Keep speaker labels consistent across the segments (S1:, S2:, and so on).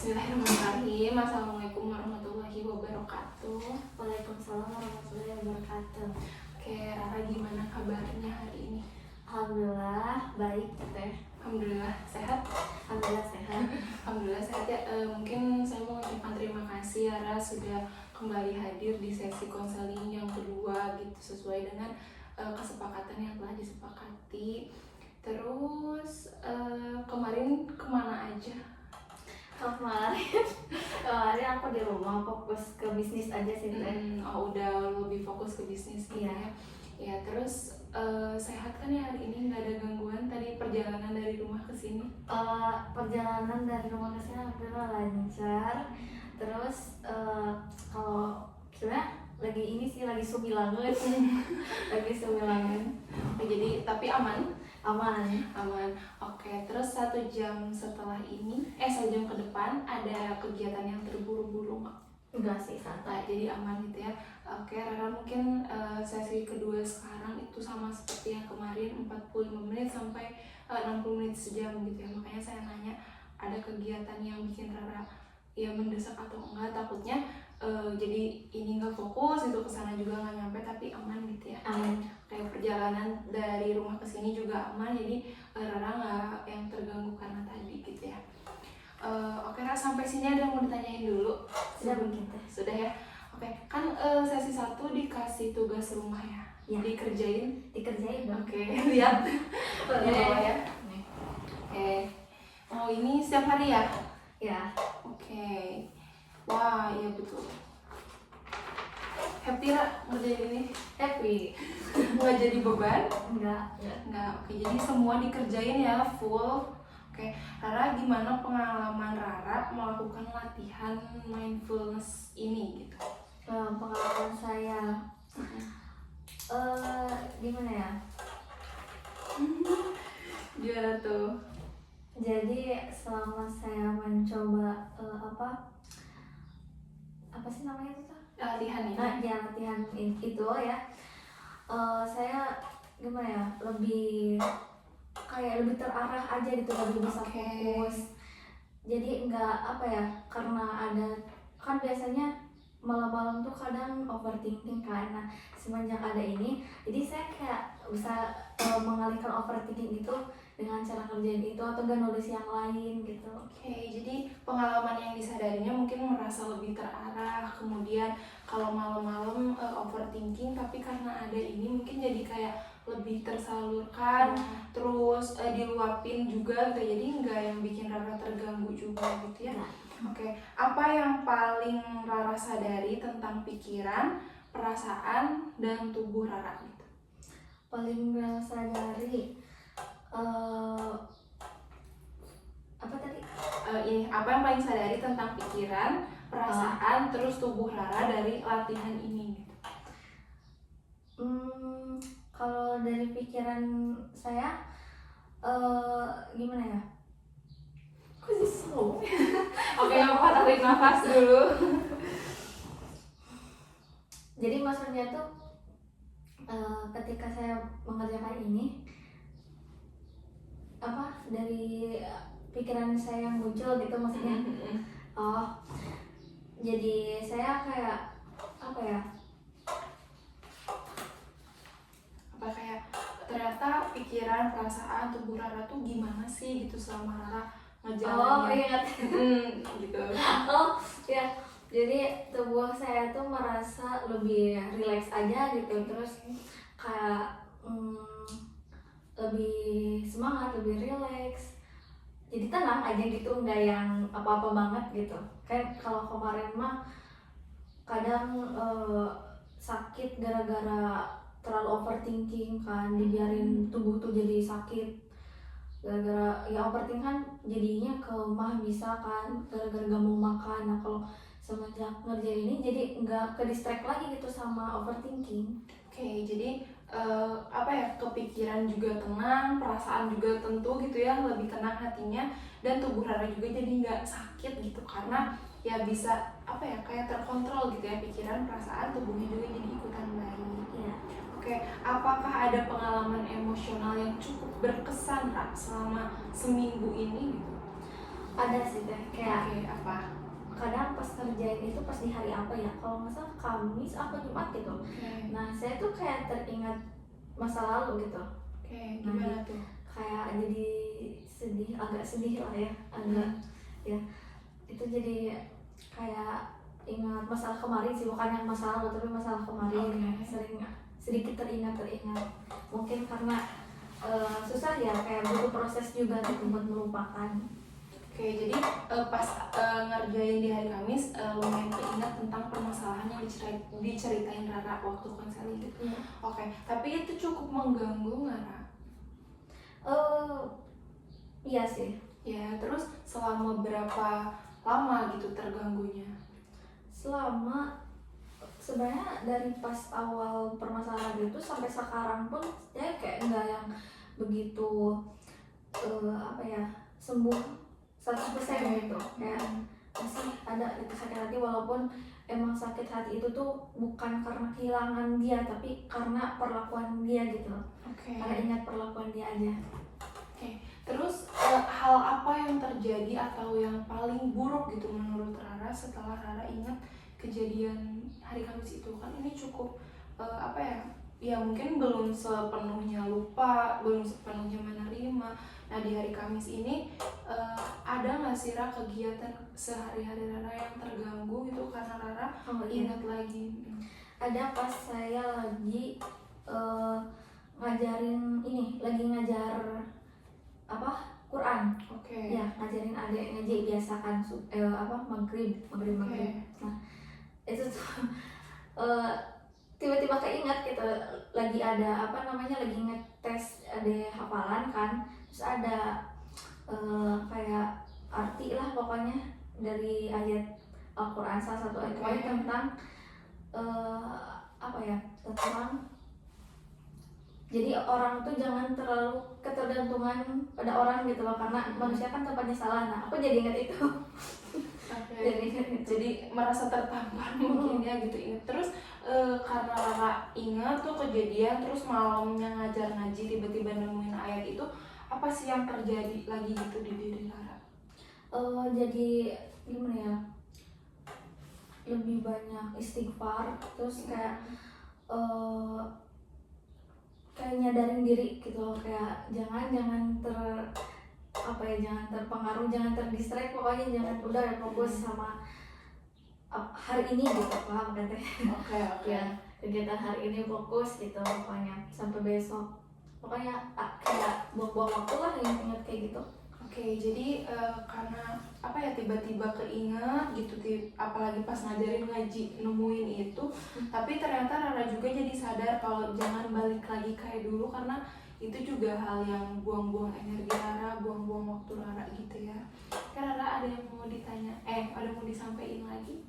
S1: Bismillahirrahmanirrahim. Assalamualaikum warahmatullahi wabarakatuh.
S2: Waalaikumsalam warahmatullahi wabarakatuh.
S1: Oke, Rara gimana kabarnya hari ini?
S2: Alhamdulillah baik teh.
S1: Alhamdulillah sehat.
S2: Alhamdulillah sehat.
S1: Alhamdulillah sehat ya. Mungkin saya mau mengucapkan terima kasih Rara sudah kembali hadir di sesi konseling yang kedua gitu sesuai dengan kesepakatan yang telah disepakati. Terus kemarin kemana aja?
S2: Kemarin aku di rumah fokus ke bisnis aja sih teh.
S1: Udah lebih fokus ke bisnis gitu ya. Ya terus sehat kan ya hari ini, nggak ada gangguan tadi perjalanan dari rumah ke sini?
S2: Perjalanan dari rumah ke sini alhamdulillah lancar. Terus kalau sebenarnya lagi sumilangan. Lagi sumilangan.
S1: Jadi tapi aman. Oke, terus 1 jam setelah ini 1 jam ke depan ada kegiatan yang terburu-buru nggak?
S2: Enggak sih, santai.
S1: Jadi aman gitu ya. Oke, Rara mungkin sesi kedua sekarang itu sama seperti yang kemarin 45 menit sampai 60 menit sejam gitu ya. Makanya saya nanya ada kegiatan yang bikin Rara ya mendesak atau enggak, takutnya jadi ini nggak fokus itu kesana juga nggak nyampe, tapi aman gitu ya.
S2: Aman.
S1: Kayak perjalanan dari rumah ke sini juga aman, jadi Rara nggak yang terganggu karena tadi gitu ya. Oke Rara, sampai sini ada yang mau ditanyain dulu?
S2: Sudah mungkin teh.
S1: Sudah ya. Oke, kan sesi 1 dikasih tugas rumah ya.
S2: Ya.
S1: Dikerjain
S2: dong.
S1: Oke, lihat
S2: Boleh.
S1: di bawah ya. Oke. Oh, ini setiap hari ya?
S2: Ya.
S1: Oke. Wah, iya betul. Happy Ra ngerjain ini?
S2: Happy.
S1: Nggak jadi beban?
S2: Enggak.
S1: Oke, jadi semua dikerjain ya full. Oke, Rara gimana pengalaman Rara melakukan latihan mindfulness ini gitu?
S2: Pengalaman saya gimana ya?
S1: Gimana tuh?
S2: Jadi selama saya mencoba apa sih namanya itu tuh?
S1: Latihan ini?
S2: Latihan itu ya. Saya gimana ya? Lebih terarah aja gitu, lebih bisa fokus. Jadi enggak karena ada kan biasanya malam-malam tuh kadang overthinking kan. Nah, semenjak ada ini, jadi saya kayak bisa mengalihkan overthinking itu dengan cara kerjain itu atau gak nulis yang lain gitu.
S1: Oke, jadi pengalaman yang disadarinya mungkin merasa lebih terarah, kemudian kalau malam-malam overthinking, tapi karena ada ini mungkin jadi kayak lebih tersalurkan, terus diluapin juga gitu, jadi nggak yang bikin Rara terganggu juga gitu ya. Oke, apa yang paling Rara sadari tentang pikiran, perasaan, dan tubuh Rara gitu?
S2: Paling Rara sadari apa tadi?
S1: Apa yang paling sadari tentang pikiran, perasaan, terus tubuh Rara dari latihan ini gitu?
S2: Kalau dari pikiran saya gimana ya? Kok jadi slow?
S1: Oke, apa tarik nafas dulu.
S2: Jadi maksudnya tuh ketika saya mengerjakan ini dari pikiran saya yang muncul gitu maksudnya. Jadi saya kayak
S1: kayak ternyata pikiran, perasaan, tubuh Rara tuh gimana sih gitu selama Rara ngejalanin. Gitu.
S2: Ya, jadi tubuh saya tuh merasa lebih rileks aja gitu, terus kayak lebih semangat, lebih rileks, jadi tenang aja gitu, nggak yang apa-apa banget gitu. Kayak kalau kemarin mah kadang sakit gara-gara terlalu overthinking kan, dibiarin tubuh tuh jadi sakit gara-gara ya overthinking kan, jadinya ke mah bisa kan gara-gara gak mau makan. Nah kalau semenjak ngerjain ini jadi nggak ke distract lagi gitu sama overthinking.
S1: Oke, jadi kepikiran juga tenang, perasaan juga tentu gitu ya, lebih tenang hatinya, dan tubuh Rara juga jadi nggak sakit gitu karena ya bisa kayak terkontrol gitu ya, pikiran, perasaan, tubuhnya juga jadi ikutan baik.
S2: Ya.
S1: Oke, apakah ada pengalaman emosional yang cukup berkesan Ra selama seminggu ini gitu?
S2: Ada sih teh, kayak
S1: Oke, apa?
S2: ngerasain itu pas di hari apa ya, kalau nggak salah Kamis apa Jumat gitu.
S1: Oke.
S2: Nah saya tuh kayak teringat masa lalu gitu,
S1: Oke, gimana tuh?
S2: kayak jadi sedih, agak sedih lah ya, agak ya itu jadi kayak ingat masalah kemarin sih, bukan yang masa lalu tapi masalah kemarin.
S1: Oke.
S2: Sering sedikit teringat mungkin karena susah ya, kayak butuh proses juga gitu buat melupakan.
S1: Oke, jadi pas ngerjain di hari Kamis lumayan keinget tentang permasalahan yang diceritain Rara waktu konseling gitu.
S2: Iya.
S1: Oke, tapi itu cukup mengganggu nggak, Ra?
S2: Iya sih.
S1: Ya, terus selama berapa lama gitu terganggunya?
S2: Selama sebenarnya dari pas awal permasalahan itu sampai sekarang pun ya kayak enggak yang begitu apa ya, sembuh 100% gitu. Kayak masih ada itu sakit hati, walaupun emang sakit hati itu tuh bukan karena kehilangan dia tapi karena perlakuan dia gitu.
S1: Oke.
S2: Karena ingat perlakuan dia aja.
S1: Oke, terus hal apa yang terjadi atau yang paling buruk gitu menurut Rara setelah Rara ingat kejadian hari Kamis itu? Kan ini cukup apa ya? Ya mungkin belum sepenuhnya lupa, belum sepenuhnya menerima. Nah di hari Kamis ini ada nggak sih Rara kegiatan sehari-hari Rara yang terganggu gitu karena Rara ingat lagi?
S2: Ada pas saya lagi ngajarin ini, lagi ngajar apa Quran.
S1: Oke.
S2: Ya, ngajarin adik ngaji biasa kan maghrib. Nah itu tuh tiba-tiba keingat gitu, lagi ada lagi ngetes ada hafalan kan, terus ada kayak arti lah pokoknya dari ayat Al-Quran, salah satu ayat pokoknya tentang tentang jadi orang tuh jangan terlalu ketergantungan pada orang gitu loh, karena manusia kan tempatnya salah. Nah aku jadi ingat itu.
S1: Jadi merasa tertampar mungkin ya gitu ingat. Terus karena Rara ingat tuh kejadian, terus malamnya ngajar ngaji tiba-tiba nemuin ayat itu, apa sih yang terjadi lagi gitu di diri Rara?
S2: Jadi gimana ya, lebih banyak istighfar, terus kayak kayak nyadarin diri gitu loh, kayak jangan terpengaruh, jangan terdistract, pokoknya jangan, udah fokus sama hari ini gitu, paham kan teh?
S1: Oke.
S2: Ya, kegiatan hari ini fokus gitu pokoknya sampai besok, pokoknya kayak buang-buang waktu lah yang ingat kayak gitu.
S1: Oke, jadi karena apa ya tiba-tiba keinget gitu, apalagi pas ngajarin ngaji nemuin itu, tapi ternyata Rara juga jadi sadar kalau jangan balik lagi kayak dulu, karena itu juga hal yang buang-buang energi Rara, buang-buang waktu Rara gitu ya. Kan Rara ada yang mau ditanya, ada mau disampaikan lagi?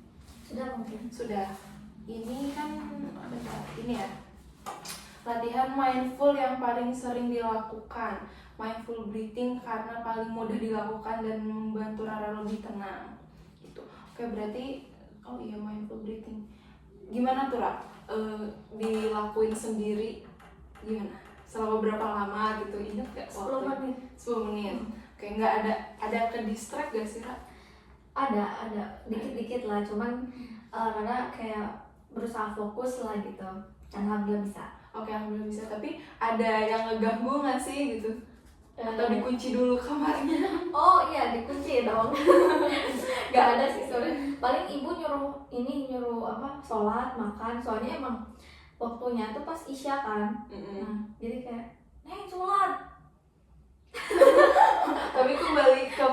S2: Sudah mungkin.
S1: Sudah. Ini kan ini ya, latihan mindful yang paling sering dilakukan. Mindful breathing karena paling mudah dilakukan dan membantu Rara lebih tenang gitu. Oke, berarti mindful breathing gimana tuh Ra? Dilakuin sendiri gimana? Selama berapa lama gitu? Ingat gak?
S2: 10 menit.
S1: 10 menit. Oke, nggak ada ke distract gak sih Ra?
S2: Ada dikit-dikit lah, cuman Rara kayak berusaha fokus lah gitu, alhamdulillah bisa.
S1: Oke, alhamdulillah bisa. Tapi ada yang ngeganggu nggak sih gitu? Atau dikunci dulu kamarnya?
S2: Oh iya, dikunci dong. Gak ada sih sebenarnya. Paling ibu nyuruh sholat, makan. Soalnya emang waktunya tuh pas isya kan. Nah, jadi kayak sholat.
S1: Tapi kembali ke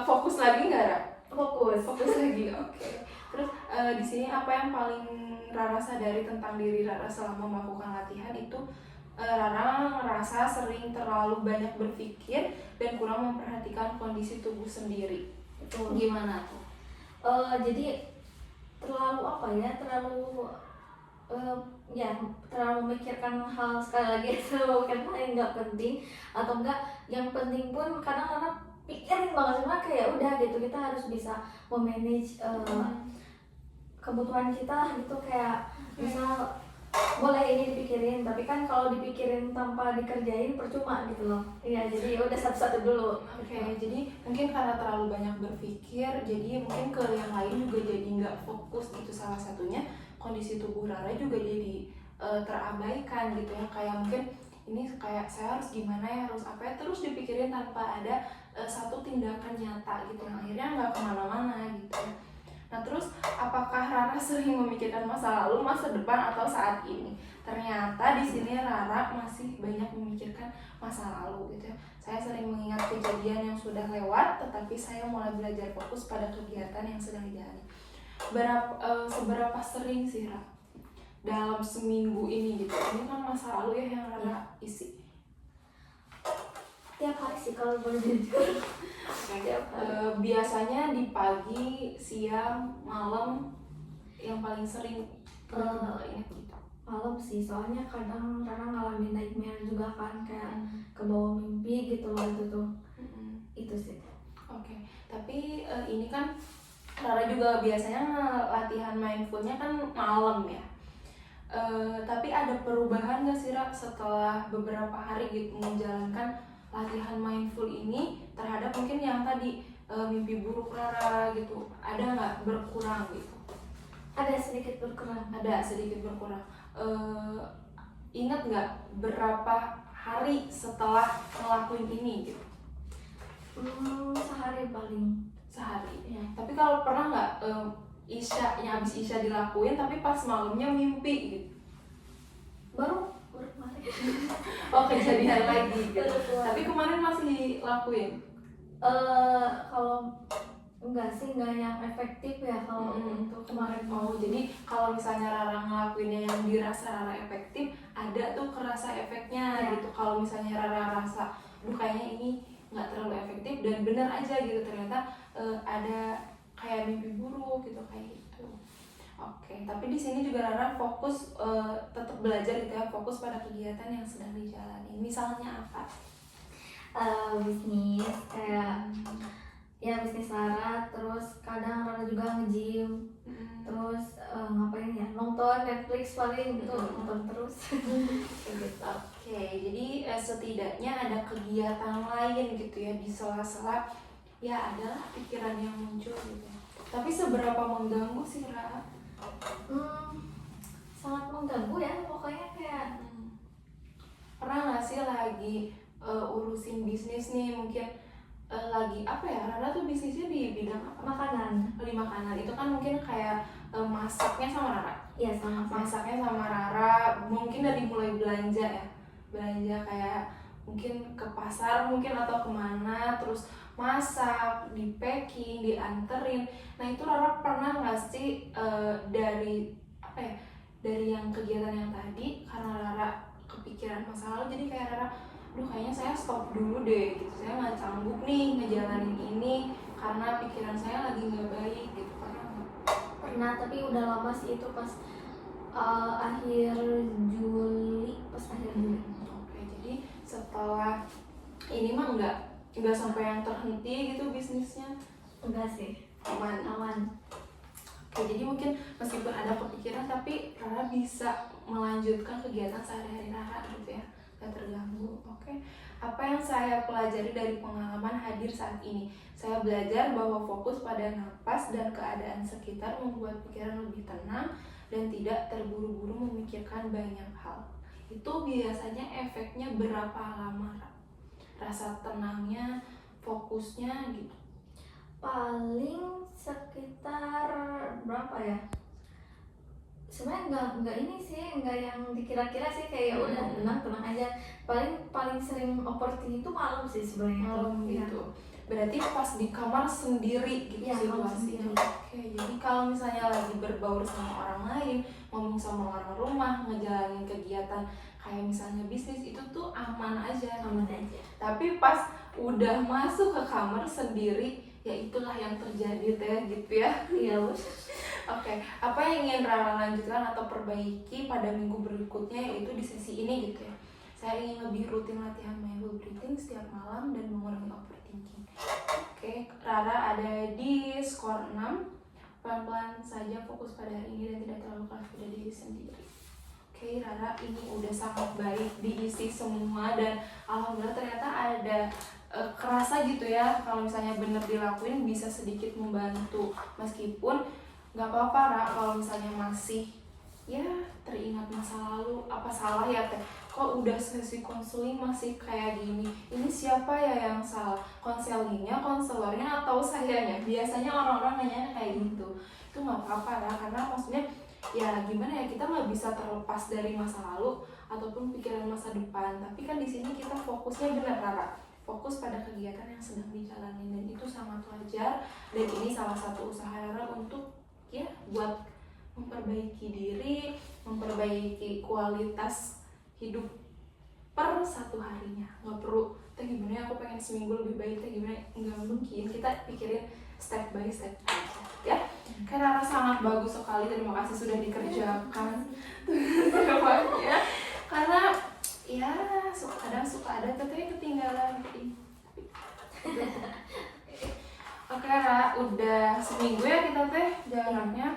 S1: fokus lagi nggak, Ra?
S2: Fokus
S1: lagi. Oke. Terus di sini apa yang paling Rara sadari tentang diri Rara selama melakukan latihan itu? Rara ngerasa sering terlalu banyak berpikir dan kurang memperhatikan kondisi tubuh sendiri.
S2: Betul.
S1: Gimana tuh?
S2: Jadi terlalu memikirkan hal, sekali lagi terlalu memikirkan hal yang nggak penting, atau enggak yang penting pun kadang Rara pikirin banget, cuma kayak udah gitu, kita harus bisa memanage kebutuhan kita lah gitu, kayak misal boleh ini dipikirin, tapi kan kalau dipikirin tanpa dikerjain percuma gitu loh. Iya, jadi udah satu-satu dulu.
S1: Oke, jadi mungkin karena terlalu banyak berpikir, jadi mungkin ke yang lain juga jadi nggak fokus gitu. Salah satunya kondisi tubuh Rara juga jadi terabaikan gitu ya. Kayak mungkin ini kayak saya harus gimana ya, harus apa ya, terus dipikirin tanpa ada satu tindakan nyata gitu. Yang akhirnya nggak kemana-mana gitu ya. Nah terus apakah Rara sering memikirkan masa lalu, masa depan, atau saat ini? Ternyata di sini Rara masih banyak memikirkan masa lalu gitu ya. Saya sering mengingat kejadian yang sudah lewat, tetapi saya mulai belajar fokus pada kegiatan yang sedang dijalani. Seberapa sering sih Rara dalam seminggu ini gitu? Ini kan masa lalu ya yang Rara isi.
S2: Tiap hari sih kalau boleh jujur. Tiap hari.
S1: Biasanya di pagi, siang, malam yang paling sering ingat gitu.
S2: Malam sih, soalnya kadang ngalamin nightmare juga kan, kayak ke bawah mimpi gitu loh itu tuh. Itu sih.
S1: Oke, tapi ini kan Rara juga biasanya latihan mindfulnya kan malam ya. Tapi ada perubahan nggak sih Ra setelah beberapa hari gitu menjalankan latihan mindful ini terhadap mungkin yang tadi mimpi buruk Rara gitu? Ada nggak berkurang gitu?
S2: Ada sedikit berkurang.
S1: Ada sedikit berkurang. Ingat nggak berapa hari setelah ngelakuin ini gitu?
S2: Sehari paling.
S1: Sehari.
S2: Ya.
S1: Tapi kalau pernah nggak abis isya dilakuin tapi pas malamnya mimpi gitu?
S2: Baru kemarin.
S1: Oh, kejadian lagi gitu.
S2: Baru.
S1: Tapi kemarin masih dilakuin?
S2: Kalau enggak sih, enggak yang efektif ya kalau untuk kemarin.
S1: Oh, jadi kalau misalnya Rara ngelakuinnya yang dirasa Rara efektif, ada tuh kerasa efeknya
S2: Ya.
S1: gitu. Kalau misalnya Rara rasa, duh kayaknya ini nggak terlalu efektif dan bener aja gitu, ternyata ada kayak mimpi buruk gitu kayak gitu. Oke, tapi di sini juga Rara fokus tetap belajar gitu ya, fokus pada kegiatan yang sedang dijalani. Misalnya apa?
S2: Bisnis kayak ya bisnis Rara, terus kadang Rara juga nge-gym, terus ngapain ya, nonton Netflix paling gitu, nonton terus. Kayak gitu.
S1: Oke, jadi setidaknya ada kegiatan lain gitu ya di sela-sela ya adalah pikiran yang muncul gitu. Tapi seberapa mengganggu sih Ra?
S2: Sangat mengganggu ya, pokoknya kayak
S1: Pernah nggak sih lagi urusin bisnis nih, mungkin lagi apa ya, Rara tuh bisnisnya di bidang apa?
S2: makanan.
S1: Di makanan. Itu kan mungkin kayak masaknya sama Rara.
S2: Iya, sama saya.
S1: Masaknya sama Rara, mungkin dari mulai belanja ya, belanja kayak mungkin ke pasar mungkin atau kemana, terus masak, di packing, dianterin. Nah itu Rara pernah nggak sih dari apa ya, dari yang kegiatan yang tadi karena Rara kepikiran masa lalu, jadi kayak Rara, duh kayaknya saya stop dulu deh gitu, saya nggak sanggup nih ngejalanin ini karena pikiran saya lagi nggak baik gitu, pernah nggak?
S2: Pernah, tapi udah lama sih, itu pas akhir Juli.
S1: Oke, jadi setelah ini mah nggak sampai yang terhenti gitu bisnisnya?
S2: Enggak sih, aman.
S1: Oke, jadi mungkin meskipun ada kepikiran tapi Rara bisa melanjutkan kegiatan sehari-hari Rara gitu ya, gak terganggu. Oke, apa yang saya pelajari dari pengalaman hadir saat ini? Saya belajar bahwa fokus pada napas dan keadaan sekitar membuat pikiran lebih tenang dan tidak terburu-buru memikirkan banyak hal. Itu biasanya efeknya berapa lama, Ra? Rasa tenangnya, fokusnya gitu?
S2: Paling sekitar berapa ya? Sebenarnya nggak ini sih, nggak yang dikira-kira sih, kayak udah tenang aja. Paling sering overthinking itu malam sih sebenarnya.
S1: Malam gitu. Berarti pas di kamar sendiri gitu
S2: ya,
S1: situasinya. Oke, jadi kalau misalnya lagi berbaur sama orang lain, ngomong sama orang rumah, ngejalanin kegiatan kayak misalnya bisnis, itu tuh aman aja. Tapi pas udah masuk ke kamar sendiri, ya itulah yang terjadi teh gitu ya.
S2: Iya.
S1: Oke, apa yang ingin Rara lanjutkan atau perbaiki pada minggu berikutnya, yaitu di sesi ini gitu ya? Saya ingin lebih rutin latihan mindful breathing setiap malam dan mengurangi overthinking. Oke, Rara ada di skor 6. Pelan-pelan saja fokus pada hari ini dan tidak terlalu keras pada diri sendiri. Oke, oke, Rara ini udah sangat baik diisi semua, dan alhamdulillah ternyata ada kerasa gitu ya kalau misalnya bener dilakuin bisa sedikit membantu, meskipun nggak apa-apa Ra kalau misalnya masih ya teringat masa lalu, apa salah ya teh kok udah sesi konseling masih kayak gini, ini siapa ya yang salah, konselingnya, konselornya, atau sayanya? Biasanya orang-orang nanya kayak gitu. Itu nggak apa-apa Ra, karena maksudnya ya gimana ya, kita nggak bisa terlepas dari masa lalu ataupun pikiran masa depan, tapi kan di sini kita fokusnya benar Rara, fokus pada kegiatan yang sedang dijalani, dan itu sangat wajar, dan ini salah satu usaha Rara untuk ya buat memperbaiki diri, memperbaiki kualitas hidup per satu harinya. Nggak perlu teh gimana ya, aku pengen seminggu lebih baik teh gimana, nggak mungkin, kita pikirin step by step aja ya. Karena Rara sangat bagus sekali, terima kasih sudah dikerjakan ya. Karena ya kadang suka ada teteh ketinggalan. Oke Ra, udah seminggu ya kita teh jalannya.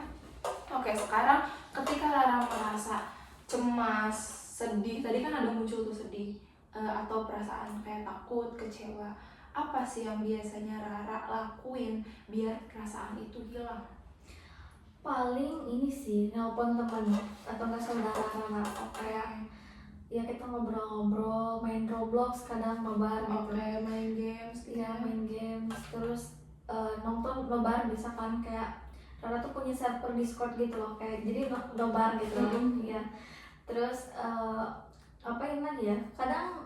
S1: Oke, sekarang ketika Rara merasa cemas, sedih, tadi kan ada muncul tuh sedih atau perasaan kayak takut, kecewa, apa sih yang biasanya Rara lakuin biar perasaan itu hilang?
S2: Paling ini sih nelpon temen atau nggak saudara Rara, kayak ya kita ngobrol-ngobrol, main Roblox kadang nobar gitu.
S1: Oke, main games gitu
S2: Ya main games, terus nonton nobar, bisa kan kayak Rara tuh punya server Discord gitu loh, kayak jadi nobar gitu loh. Ya terus apa yang lagi ya, kadang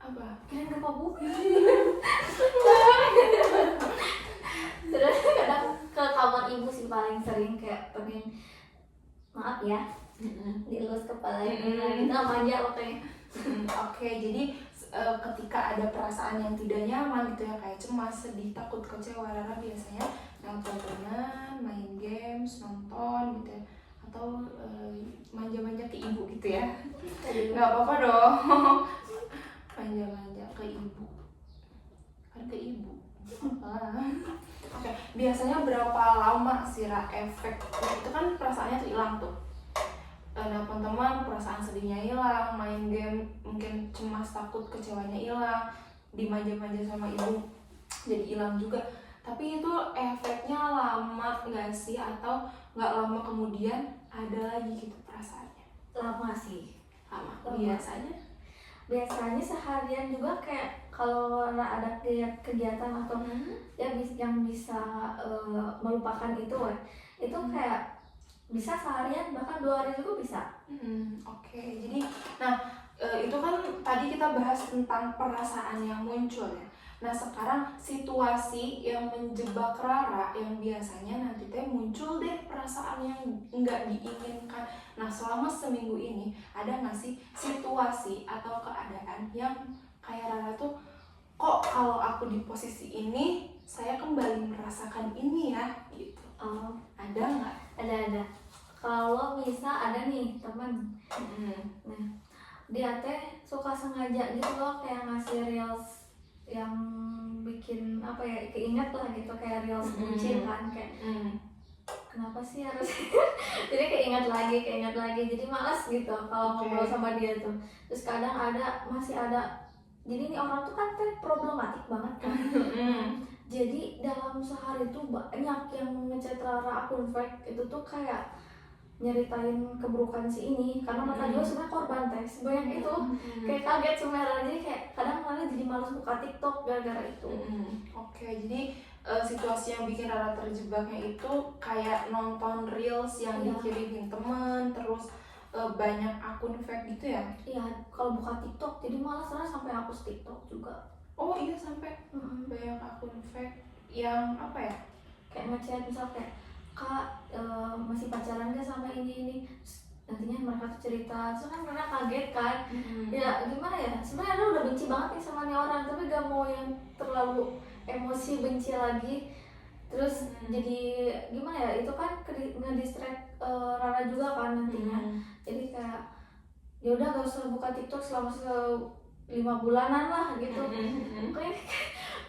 S1: apa?
S2: kirim gempa bumi. Terus kadang ke kamar ibu sih paling sering, kayak pengen maaf ya dielus kepalanya kita manja pokoknya.
S1: Oke, jadi ketika ada perasaan yang tidak nyaman gitu ya, kayak cemas, sedih, takut, kecewa, Rara biasanya nelpon teman, main games, nonton gitu ya, atau manja-manja ke ibu gitu ya. Nggak apa-apa dong. Manja-manja ke ibu, kan ke ibu. Oke, biasanya berapa lama sih Ra efek itu kan perasaannya tuh hilang tuh, nelpon teman perasaan sedihnya hilang, main game mungkin cemas, takut, kecewanya hilang, dimanja-manja sama ibu jadi hilang juga, tapi itu efeknya lama nggak sih, atau nggak lama kemudian ada lagi gitu perasaannya?
S2: Lama sih.
S1: Lama.
S2: Biasanya seharian juga, kayak kalau ada kegiatan atau ya yang bisa melupakan itu ya, itu kayak bisa seharian bahkan 2 hari juga bisa.
S1: Oke, jadi nah itu kan tadi kita bahas tentang perasaan yang muncul ya. Nah sekarang situasi yang menjebak Rara yang biasanya nanti teh muncul deh perasaan yang nggak diinginkan. Nah selama seminggu ini ada nggak sih situasi atau keadaan yang kayak Rara tuh, kok kalau aku di posisi ini saya kembali merasakan ini ya gitu? Ada nggak?
S2: Ada. Kalau misal ada nih teman, nah dia teh suka sengaja gitu loh, kayak ngasih reels yang bikin apa ya, keinget lah gitu, kayak reels bucin kan, kayak kenapa sih harus jadi keinget lagi, jadi malas gitu kalau ngobrol sama dia tuh. Terus kadang masih ada, jadi nih orang tuh kan problematik banget kan. Jadi dalam sehari tuh banyak yang ngechat Rara akun fake itu tuh, kayak nyeritain keburukan si ini, karena mereka juga sebenarnya korban teh sebanyak itu. Kayak kaget sebenarnya, jadi kayak kadang malah jadi malas buka TikTok gara-gara itu.
S1: Oke, jadi situasi yang bikin Rara terjebaknya itu kayak nonton reels yang dikirimin temen, terus banyak akun fake gitu ya?
S2: Iya, kalau buka TikTok jadi malas, Rara sampai hapus TikTok juga.
S1: Oh iya, sampai banyak akun fake yang apa ya?
S2: Kayak ngechat misal kayak, Kak masih pacaran gak sama ini? Nantinya mereka tuh cerita, so kan karena kaget kan. Ya gimana ya, sebenarnya udah benci banget nih sama nih orang, tapi gak mau yang terlalu emosi benci lagi. Terus jadi gimana ya, itu kan ngedistract Rara juga kan nantinya. Jadi kayak ya udah gak usah buka TikTok selama 5 bulanan lah gitu. Kayak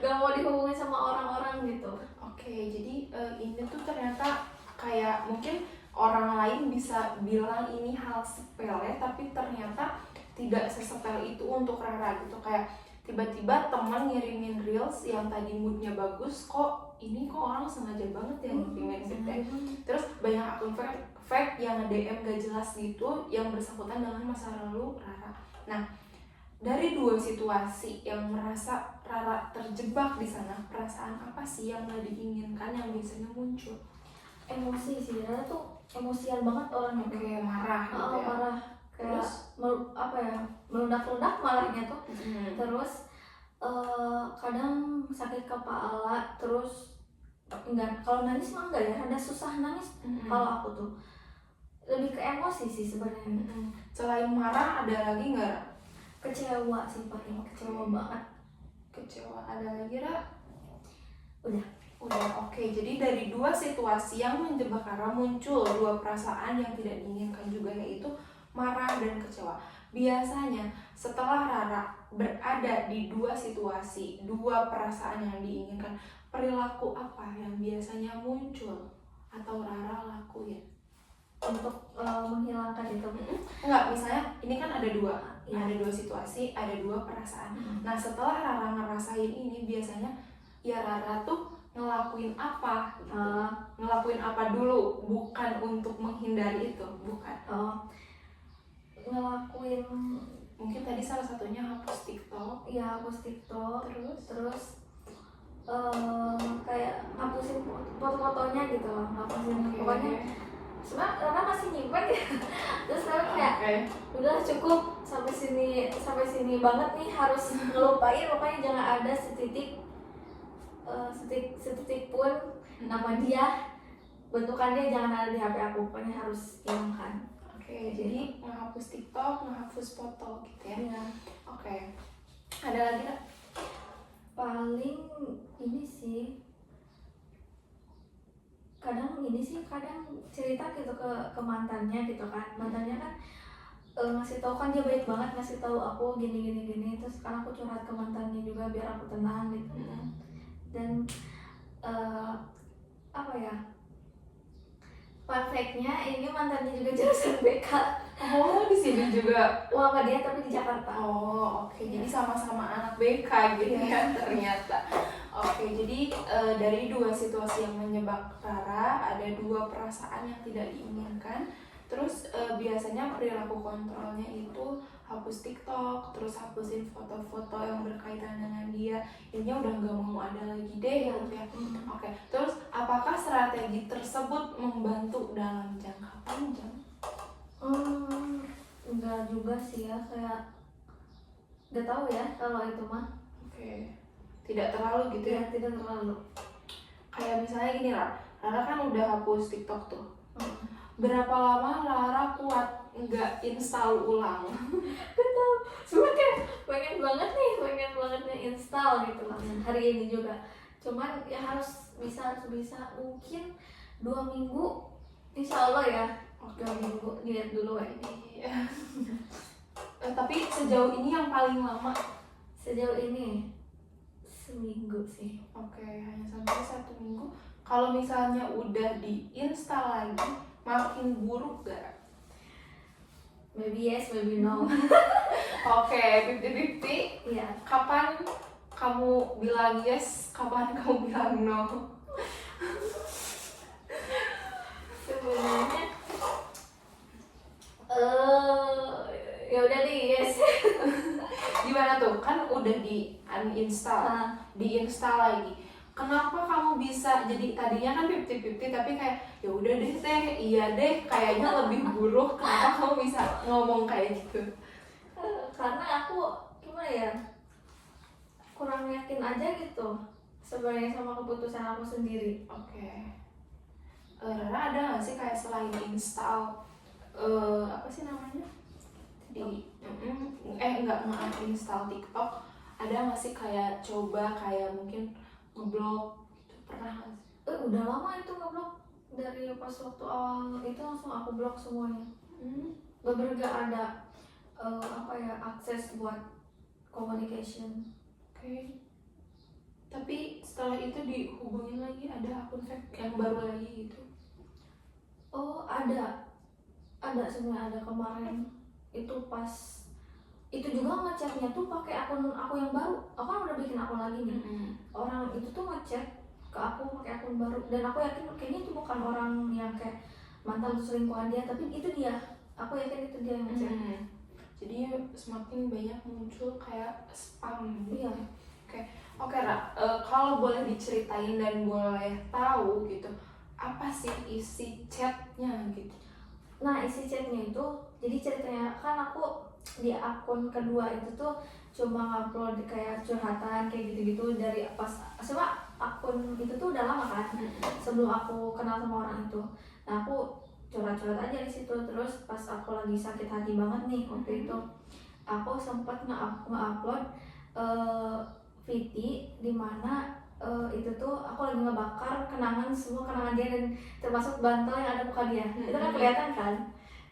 S2: gak mau dihubungin sama orang-orang gitu.
S1: Oke, jadi ini tuh ternyata kayak mungkin orang lain bisa bilang ini hal sepele tapi ternyata tidak sesepele itu untuk Rara gitu. Kayak tiba-tiba teman ngirimin reels yang tadi moodnya bagus, kok ini kok orang sengaja banget ya ngirimin gitu ya. Terus banyak akun fake yang nge-DM gak jelas gitu yang bersangkutan dengan masa lalu Rara. Nah, dari dua situasi yang merasa Rara terjebak di sana, perasaan apa sih yang gak diinginkan yang biasanya muncul?
S2: Emosi sih, Rara tuh emosian banget orangnya.
S1: Kayak marah gitu ya.
S2: Marah, kayak meledak-ledak malahnya tuh. Terus kadang sakit kepala, terus enggak, kalau nangis mah enggak ya, ada susah nangis. Kalau aku tuh lebih ke emosi sih sebenarnya.
S1: Selain marah ada lagi nggak?
S2: Kecewa sih, paling kecewa banget.
S1: Kecewa ada lagi, Ra?
S2: Udah,
S1: oke. Jadi dari dua situasi yang menjebak Rara muncul dua perasaan yang tidak diinginkan juga, yaitu marah dan kecewa. Biasanya setelah Rara berada di dua situasi, dua perasaan yang diinginkan, perilaku apa yang biasanya muncul atau Rara lakuin
S2: untuk menghilangkan itu?
S1: Enggak, misalnya ini kan ada dua,
S2: ya.
S1: Ada dua situasi, ada dua perasaan. Nah, setelah Rara ngerasain ini, biasanya ya Rara tuh ngelakuin apa gitu. Ngelakuin apa dulu, bukan untuk menghindari itu, bukan.
S2: Ngelakuin,
S1: mungkin tadi salah satunya hapus TikTok.
S2: Ya, hapus TikTok.
S1: Terus
S2: kayak hapusin foto-fotonya gitu loh, hapusin. Pokoknya sebenarnya Rara masih nyimpen ya. Terus sekarang kayak udah cukup sampai sini banget nih, harus ngelupain. Pokoknya jangan ada setitik pun nama dia, bentukannya jangan ada di HP aku. Pokoknya harus hilangkan.
S1: Jadi menghapus TikTok, menghapus foto gitu ya. Ada lagi nggak?
S2: Paling ini sih, kadang cerita gitu ke mantannya gitu kan. Mantannya kan ngasih tahu kan, dia baik banget ngasih tahu aku gini. Terus sekarang aku curhat ke mantannya juga biar aku tenang gitu. Dan apa ya, fun fact-nya ini mantannya juga jurusan BK.
S1: Di sini juga.
S2: Sama dia tapi di Jakarta.
S1: Jadi sama-sama anak BK gitu ya ternyata. Jadi dari dua situasi yang menyebab Rara, ada dua perasaan yang tidak diinginkan. Terus biasanya perilaku kontrolnya itu hapus TikTok, terus hapusin foto-foto yang berkaitan dengan dia. Ininya udah nggak mau ada lagi deh gitu ya. Terus apakah strategi tersebut membantu dalam jangka panjang?
S2: Enggak juga sih ya, kayak nggak tahu ya kalau itu mah.
S1: Tidak terlalu gitu ya?
S2: Tidak terlalu.
S1: Kayak misalnya gini lah, Rara kan udah hapus TikTok tuh. Berapa lama Rara kuat nggak install ulang?
S2: Gak tau, sebenernya pengen banget nih install gitu lah hari ini juga. Cuman ya harus bisa mungkin 2 minggu insya Allah ya. 2 minggu dilihat dulu ya.
S1: Tapi sejauh ini yang paling lama?
S2: Sejauh ini seminggu sih.
S1: Hanya sampai 1 minggu. Kalau misalnya udah diinstal lagi, makin buruk gak?
S2: Maybe yes, maybe no.
S1: 50-50.
S2: Iya.
S1: Kapan kamu bilang yes, kapan kamu bilang no?
S2: Sebenarnya ya udah nih yes.
S1: Gimana tuh? Kan udah di uninstall, diinstal lagi. Kenapa kamu bisa jadi, tadinya kan 50-50 tapi kayak ya udah deh iya deh, kayaknya lebih buruk. Kenapa kamu bisa ngomong kayak gitu?
S2: Karena aku gimana ya, kurang yakin aja gitu sebenarnya sama keputusan aku sendiri.
S1: Rara ada nggak sih kayak selain install apa sih namanya nge-uninstall TikTok, ada nggak sih kayak coba kayak mungkin ngeblok gitu, pernah nggak sih?
S2: Udah lama itu ngeblok, dari pas waktu awal itu langsung aku blok semuanya. Gak ada akses buat communication.
S1: Tapi setelah itu dihubungin lagi, ada akun fake yang baru lagi gitu?
S2: Oh, ada sebenarnya, ada kemarin itu pas itu juga ngechatnya tuh pakai akun aku yang baru. Aku kan udah bikin akun lagi nih. Orang itu tuh ngechat ke aku pakai akun baru, dan aku yakin kayaknya itu bukan orang yang kayak mantan atau selingkuhan dia, tapi itu dia. Aku yakin itu dia yang ngechat.
S1: Jadi semakin banyak muncul kayak spam.
S2: Iya.
S1: Oke, Ra. Kalau boleh diceritain dan boleh tahu gitu, apa sih isi chatnya gitu?
S2: Nah, isi chatnya itu, jadi ceritanya kan aku di akun kedua itu tuh cuma ngupload kayak curhatan kayak gitu-gitu dari pas coba akun itu tuh udah lama kan, sebelum aku kenal sama orang itu. Nah, aku curhat-curhat aja di situ. Terus pas aku lagi sakit hati banget nih waktu itu, aku sempat nge-upload VT di mana itu tuh aku lagi ngebakar semua kenangan dia, dan termasuk bantal yang ada muka dia. Itu kan kelihatan kan.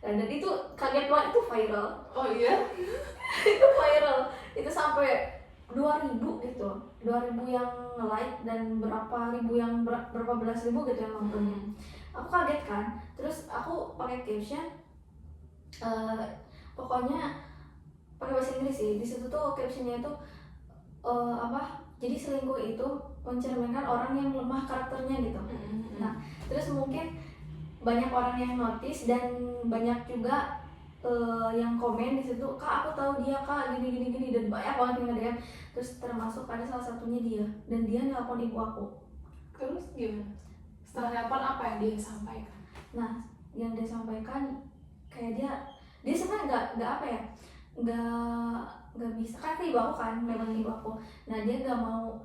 S2: Dan itu kaget banget, itu viral.
S1: Oh iya?
S2: Itu viral. Itu sampai 2000 gitu. 2000 yang like dan berapa ribu yang berapa belas ribu gitu yang nontonnya. Aku kaget kan. Terus aku pakai caption pokoknya pakai bahasa Inggris sih. Di situ tuh captionnya itu jadi selingkuh itu mencerminkan orang yang lemah karakternya gitu. Nah, terus mungkin banyak orang yang notice dan banyak juga yang komen di situ, "Kak, aku tahu dia, Kak, gini," dan banyak banget yang nge-DM. Terus termasuk ada salah satunya dia, dan dia nelpon ibu aku.
S1: Terus gimana? Setelah nelpon apa yang dia sampaikan?
S2: Nah, yang dia sampaikan kayak dia sebenarnya nggak apa ya, nggak bisa kan, ke ibu aku kan, memang ibu aku. Nah, dia nggak mau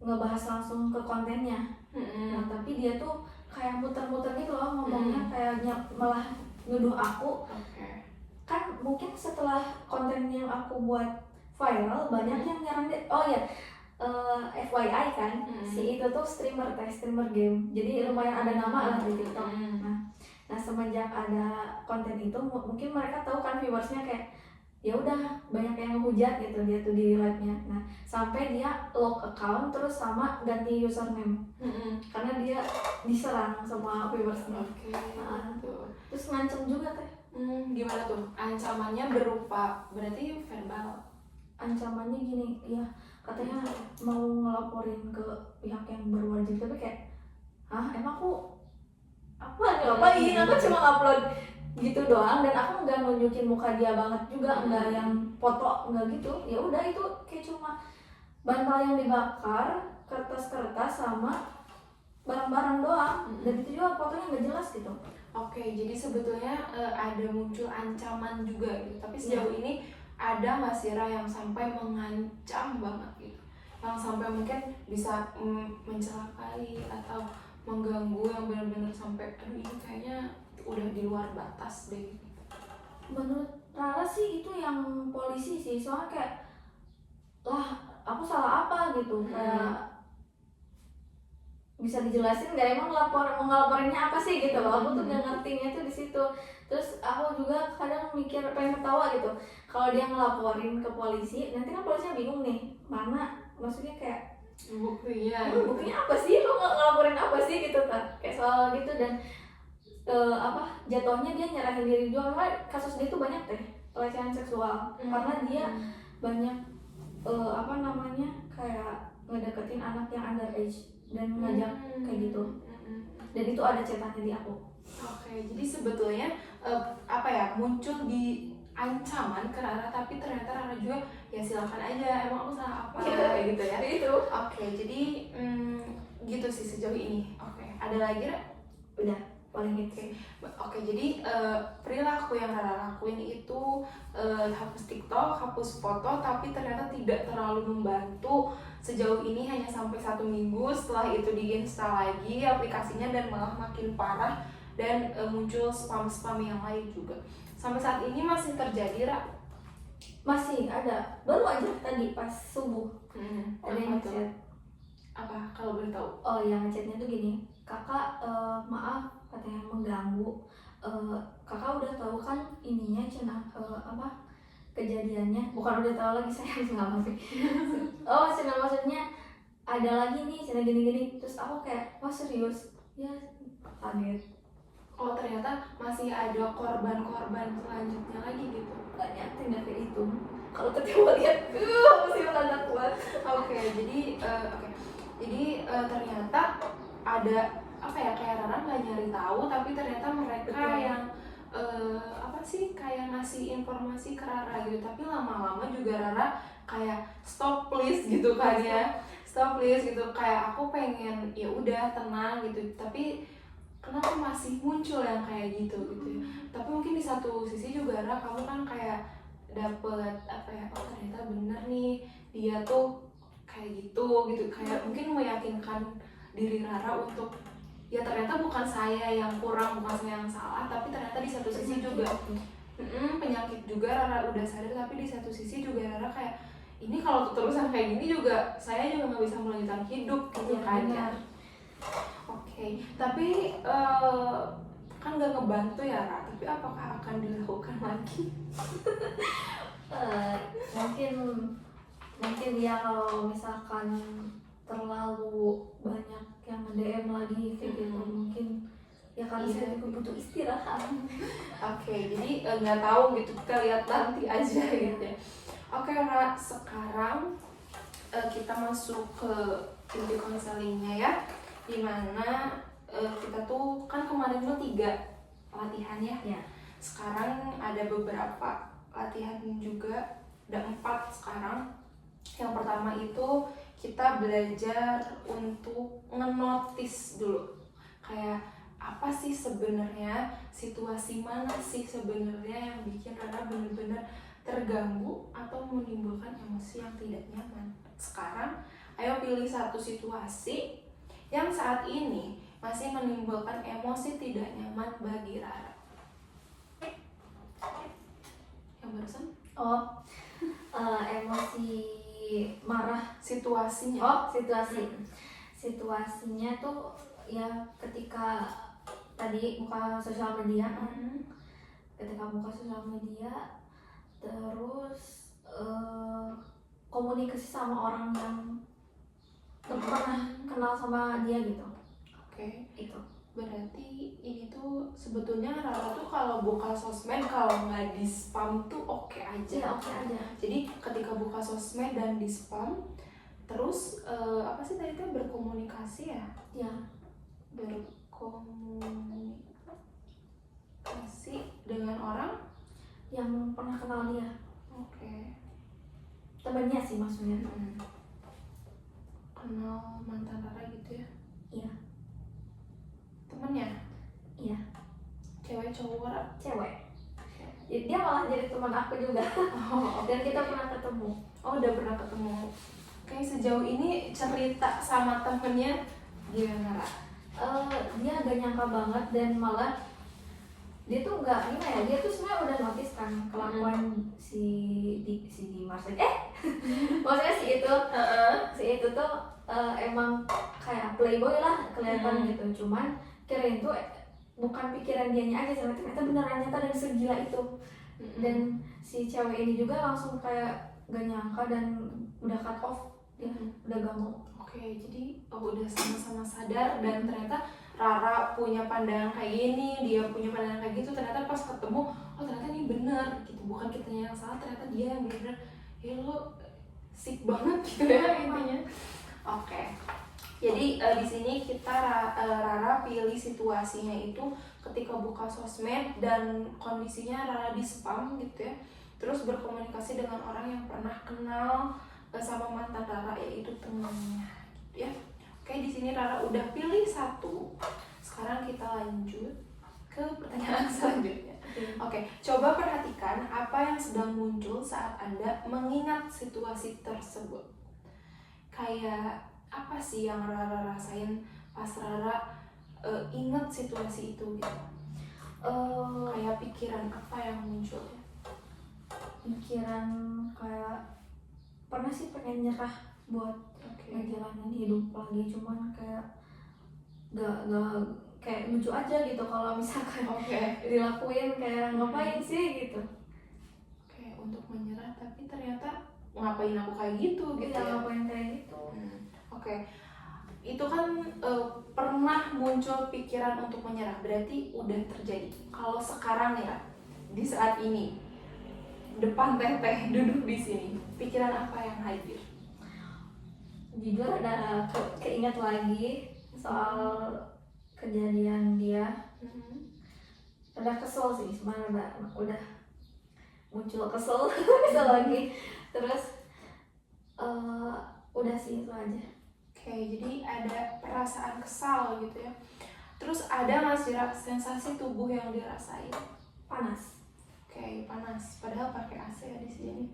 S2: ngebahas langsung ke kontennya. Nah, tapi dia tuh kayak muter-muter gitu loh ngomongnya, kayaknya malah nuduh aku. Kan mungkin setelah konten yang aku buat viral, banyak yang nyerang dia. Oh ya, FYI kan, si itu tuh streamer game, jadi lumayan ada nama lah di TikTok. Nah, semenjak ada konten itu, mungkin mereka tahu kan viewersnya kayak ya udah banyak yang hujat gitu dia tuh di live-nya. Nah, sampai dia lock account terus sama ganti username karena dia diserang sama viewersnya. Terus ngancem juga teh.
S1: Gimana tuh? Ancamannya berupa berarti verbal.
S2: Ancamannya gini, ya katanya mau ngelaporin ke pihak yang berwajib, tapi kayak emang aku ngapain? Aku cuma upload gitu doang, dan aku nggak nunjukin muka dia banget juga, nggak yang foto, nggak gitu. Ya udah, itu kayak cuma bantal yang dibakar, kertas-kertas sama barang-barang doang, dan itu juga fotonya nggak jelas gitu.
S1: Oke, jadi sebetulnya ada muncul ancaman juga gitu, tapi sejauh ini ada nggak sih Ra yang sampai mengancam banget gitu, yang sampai mungkin bisa mencelakai atau mengganggu, yang benar-benar sampai aduh ini kayaknya udah di luar batas deh gitu?
S2: Menurut Rara sih itu yang polisi sih, soalnya kayak lah aku salah apa gitu, kayak bisa dijelasin nggak emang ngelaporinnya apa sih gitu loh. Aku tuh nggak ngertinya tuh di situ. Terus aku juga kadang mikir, pengen ketawa gitu kalau dia ngelaporin ke polisi, nanti kan polisinya bingung nih mana, maksudnya kayak buktinya apa sih, lo ngelaporin apa sih gitu kan, kayak soal gitu. Dan jatuhnya dia nyerahin diri juga. Karena kasus dia tuh banyak deh pelecehan seksual, karena dia banyak kayak ngedeketin anak yang underage dan ngajak kayak gitu. Dan itu ada catatannya di aku.
S1: Oke, jadi sebetulnya muncul di ancaman ke Rara, tapi ternyata Rara juga ya silakan aja, emang aku salah apa gitu ya.
S2: Itu.
S1: Oke, jadi gitu sih sejauh ini. Oke, ada lagi Ra?
S2: Udah paling gitu.
S1: Oke, jadi perilaku yang Rara lakuin itu hapus TikTok, hapus foto, tapi ternyata tidak terlalu membantu. Sejauh ini hanya sampai 1 minggu, setelah itu diinstal lagi aplikasinya dan malah makin parah, dan muncul spam-spam yang lain juga. Sampai saat ini masih terjadi, Ra?
S2: Masih ada, baru aja tadi pas subuh ada yang chat.
S1: Apa kalau boleh tahu?
S2: Oh, yang chatnya tuh gini, "Kakak, maaf," katanya, "mengganggu. Kakak udah tahu kan ininya cina kejadiannya?" Bukan udah tahu lagi, saya nggak ngerti. Oh, cina maksudnya ada lagi nih cina gini-gini. Terus aku kayak, "Wah, serius?" Ya, kaget.
S1: Oh ternyata masih ada korban-korban selanjutnya lagi gitu.
S2: banyak tindak kayak itu. Kalau ketiba lihat masih makan kuat.
S1: Jadi ternyata ada apa ya, kayak Rara nggak nyari tahu tapi ternyata mereka
S2: Betul.
S1: yang apa sih kayak ngasih informasi ke Rara gitu, tapi lama-lama juga Rara kayak stop please gitu kan ya, stop please gitu, kayak aku pengen ya udah tenang gitu, tapi kenapa masih muncul yang kayak gitu gitu ya. Tapi mungkin di satu sisi juga Rara, kamu kan kayak dapet apa ya, oh ternyata bener nih dia tuh kayak gitu gitu, kayak mungkin meyakinkan diri Rara untuk ya ternyata bukan saya yang kurang, bukan saya yang salah, tapi ternyata di satu sisi juga penyakit juga Rara udah sadar, tapi di satu sisi juga Rara kayak ini kalau terusan kayak gini juga saya juga nggak bisa melanjutkan hidup gitu
S2: Iya,
S1: kan ya.
S2: benar.
S1: Oke, tapi kan gak ngebantu ya Ra, tapi apakah akan dilakukan lagi?
S2: Mungkin dia kalau misalkan terlalu banyak yang nge-DM lagi kayak gitu, mungkin ya karena
S1: Iya.
S2: saya juga butuh istirahat.
S1: Oke, jadi nggak tahu gitu, kita lihat nanti aja gitu ya. Oke Ra, sekarang kita masuk ke inti konselingnya ya, dimana kita tuh kan kemarin tuh 3 latihan ya.
S2: Ya.
S1: Sekarang ada beberapa latihan juga, ada 4 sekarang. Yang pertama itu kita belajar untuk ngenotis dulu, kayak apa sih sebenarnya, situasi mana sih sebenarnya yang bikin Rara benar-benar terganggu atau menimbulkan emosi yang tidak nyaman. Sekarang ayo pilih satu situasi yang saat ini masih menimbulkan emosi tidak nyaman bagi Rara. Yang barusan
S2: Emosi marah.
S1: situasinya.
S2: Oh, situasinya tuh ya ketika tadi buka sosial media kan, ketika buka sosial media terus komunikasi sama orang yang pernah kenal sama dia gitu.
S1: Oke.
S2: Itu
S1: Berarti ini tuh sebetulnya Rara tuh kalau buka sosmed kalau nggak di spam tuh oke aja.
S2: ya oke aja.
S1: Jadi ketika buka sosmed dan di spam, terus apa sih tadi tuh berkomunikasi ya?
S2: Ya,
S1: Berkomunikasi dengan orang.
S2: yang pernah kenal dia,
S1: Oke.
S2: temennya sih maksudnya.
S1: Kenal mantan Rara gitu ya?
S2: Iya.
S1: Temennya?
S2: Iya.
S1: Cewek cowok Rara?
S2: Cewek. Jadi dia malah jadi teman aku juga. Dan kita pernah ketemu.
S1: Oh udah pernah ketemu. Kayak sejauh ini cerita sama temennya gimana Ra?
S2: Dia agak nyangka banget dan malah dia tuh nggak gimana ya, dia tuh sebenarnya udah notice kan kelakuan si Marcel maksudnya si itu tuh emang kayak playboy lah kelihatan gitu, cuman kirain tuh bukan pikiran dianya aja, ternyata beneran nyata dan segila itu. Dan si cewek ini juga langsung kayak gak nyangka dan udah cut off, dia udah gak mau.
S1: Oke, jadi udah sama-sama sadar dan ternyata Rara punya pandangan kayak gini, dia punya pandangan kayak gitu, ternyata pas ketemu, oh ternyata ini benar gitu, bukan kitanya yang salah, ternyata dia yang bener-bener, ya lo sick banget gitu ya intinya. Oke, jadi di sini kita Rara pilih situasinya itu ketika buka sosmed dan kondisinya Rara di spam gitu ya, terus berkomunikasi dengan orang yang pernah kenal sama mantan Rara, yaitu temannya gitu ya. Oke, di sini Rara udah pilih satu. Sekarang kita lanjut ke pertanyaan selanjutnya. Oke, coba perhatikan apa yang sedang muncul saat Anda mengingat situasi tersebut. Kayak apa sih yang Rara rasain pas Rara ingat situasi itu gitu? Kayak pikiran apa yang muncul ya?
S2: Pikiran kayak pernah sih pengen nyerah buat ngejalanin hidup lagi, cuman kayak gak kayak lucu aja gitu kalau misalkan dilakuin, kayak ngapain sih gitu.
S1: Kayak untuk menyerah tapi ternyata ngapain aku kayak gitu gitu ya.
S2: Ngapain kayak gitu.
S1: Oke. itu kan pernah muncul pikiran untuk menyerah, berarti udah terjadi. Kalau sekarang ya, di saat ini, depan teteh duduk di sini, pikiran apa yang hadir?
S2: Jujur ada keinget lagi soal kejadian dia. Udah kesel sih sebenarnya, udah muncul kesel kesel lagi. Terus udah sih itu aja.
S1: Oke, jadi ada perasaan kesal gitu ya. Terus ada nggak sih sensasi tubuh yang dirasain?
S2: Panas.
S1: Oke, panas. Padahal pakai AC ya di sini.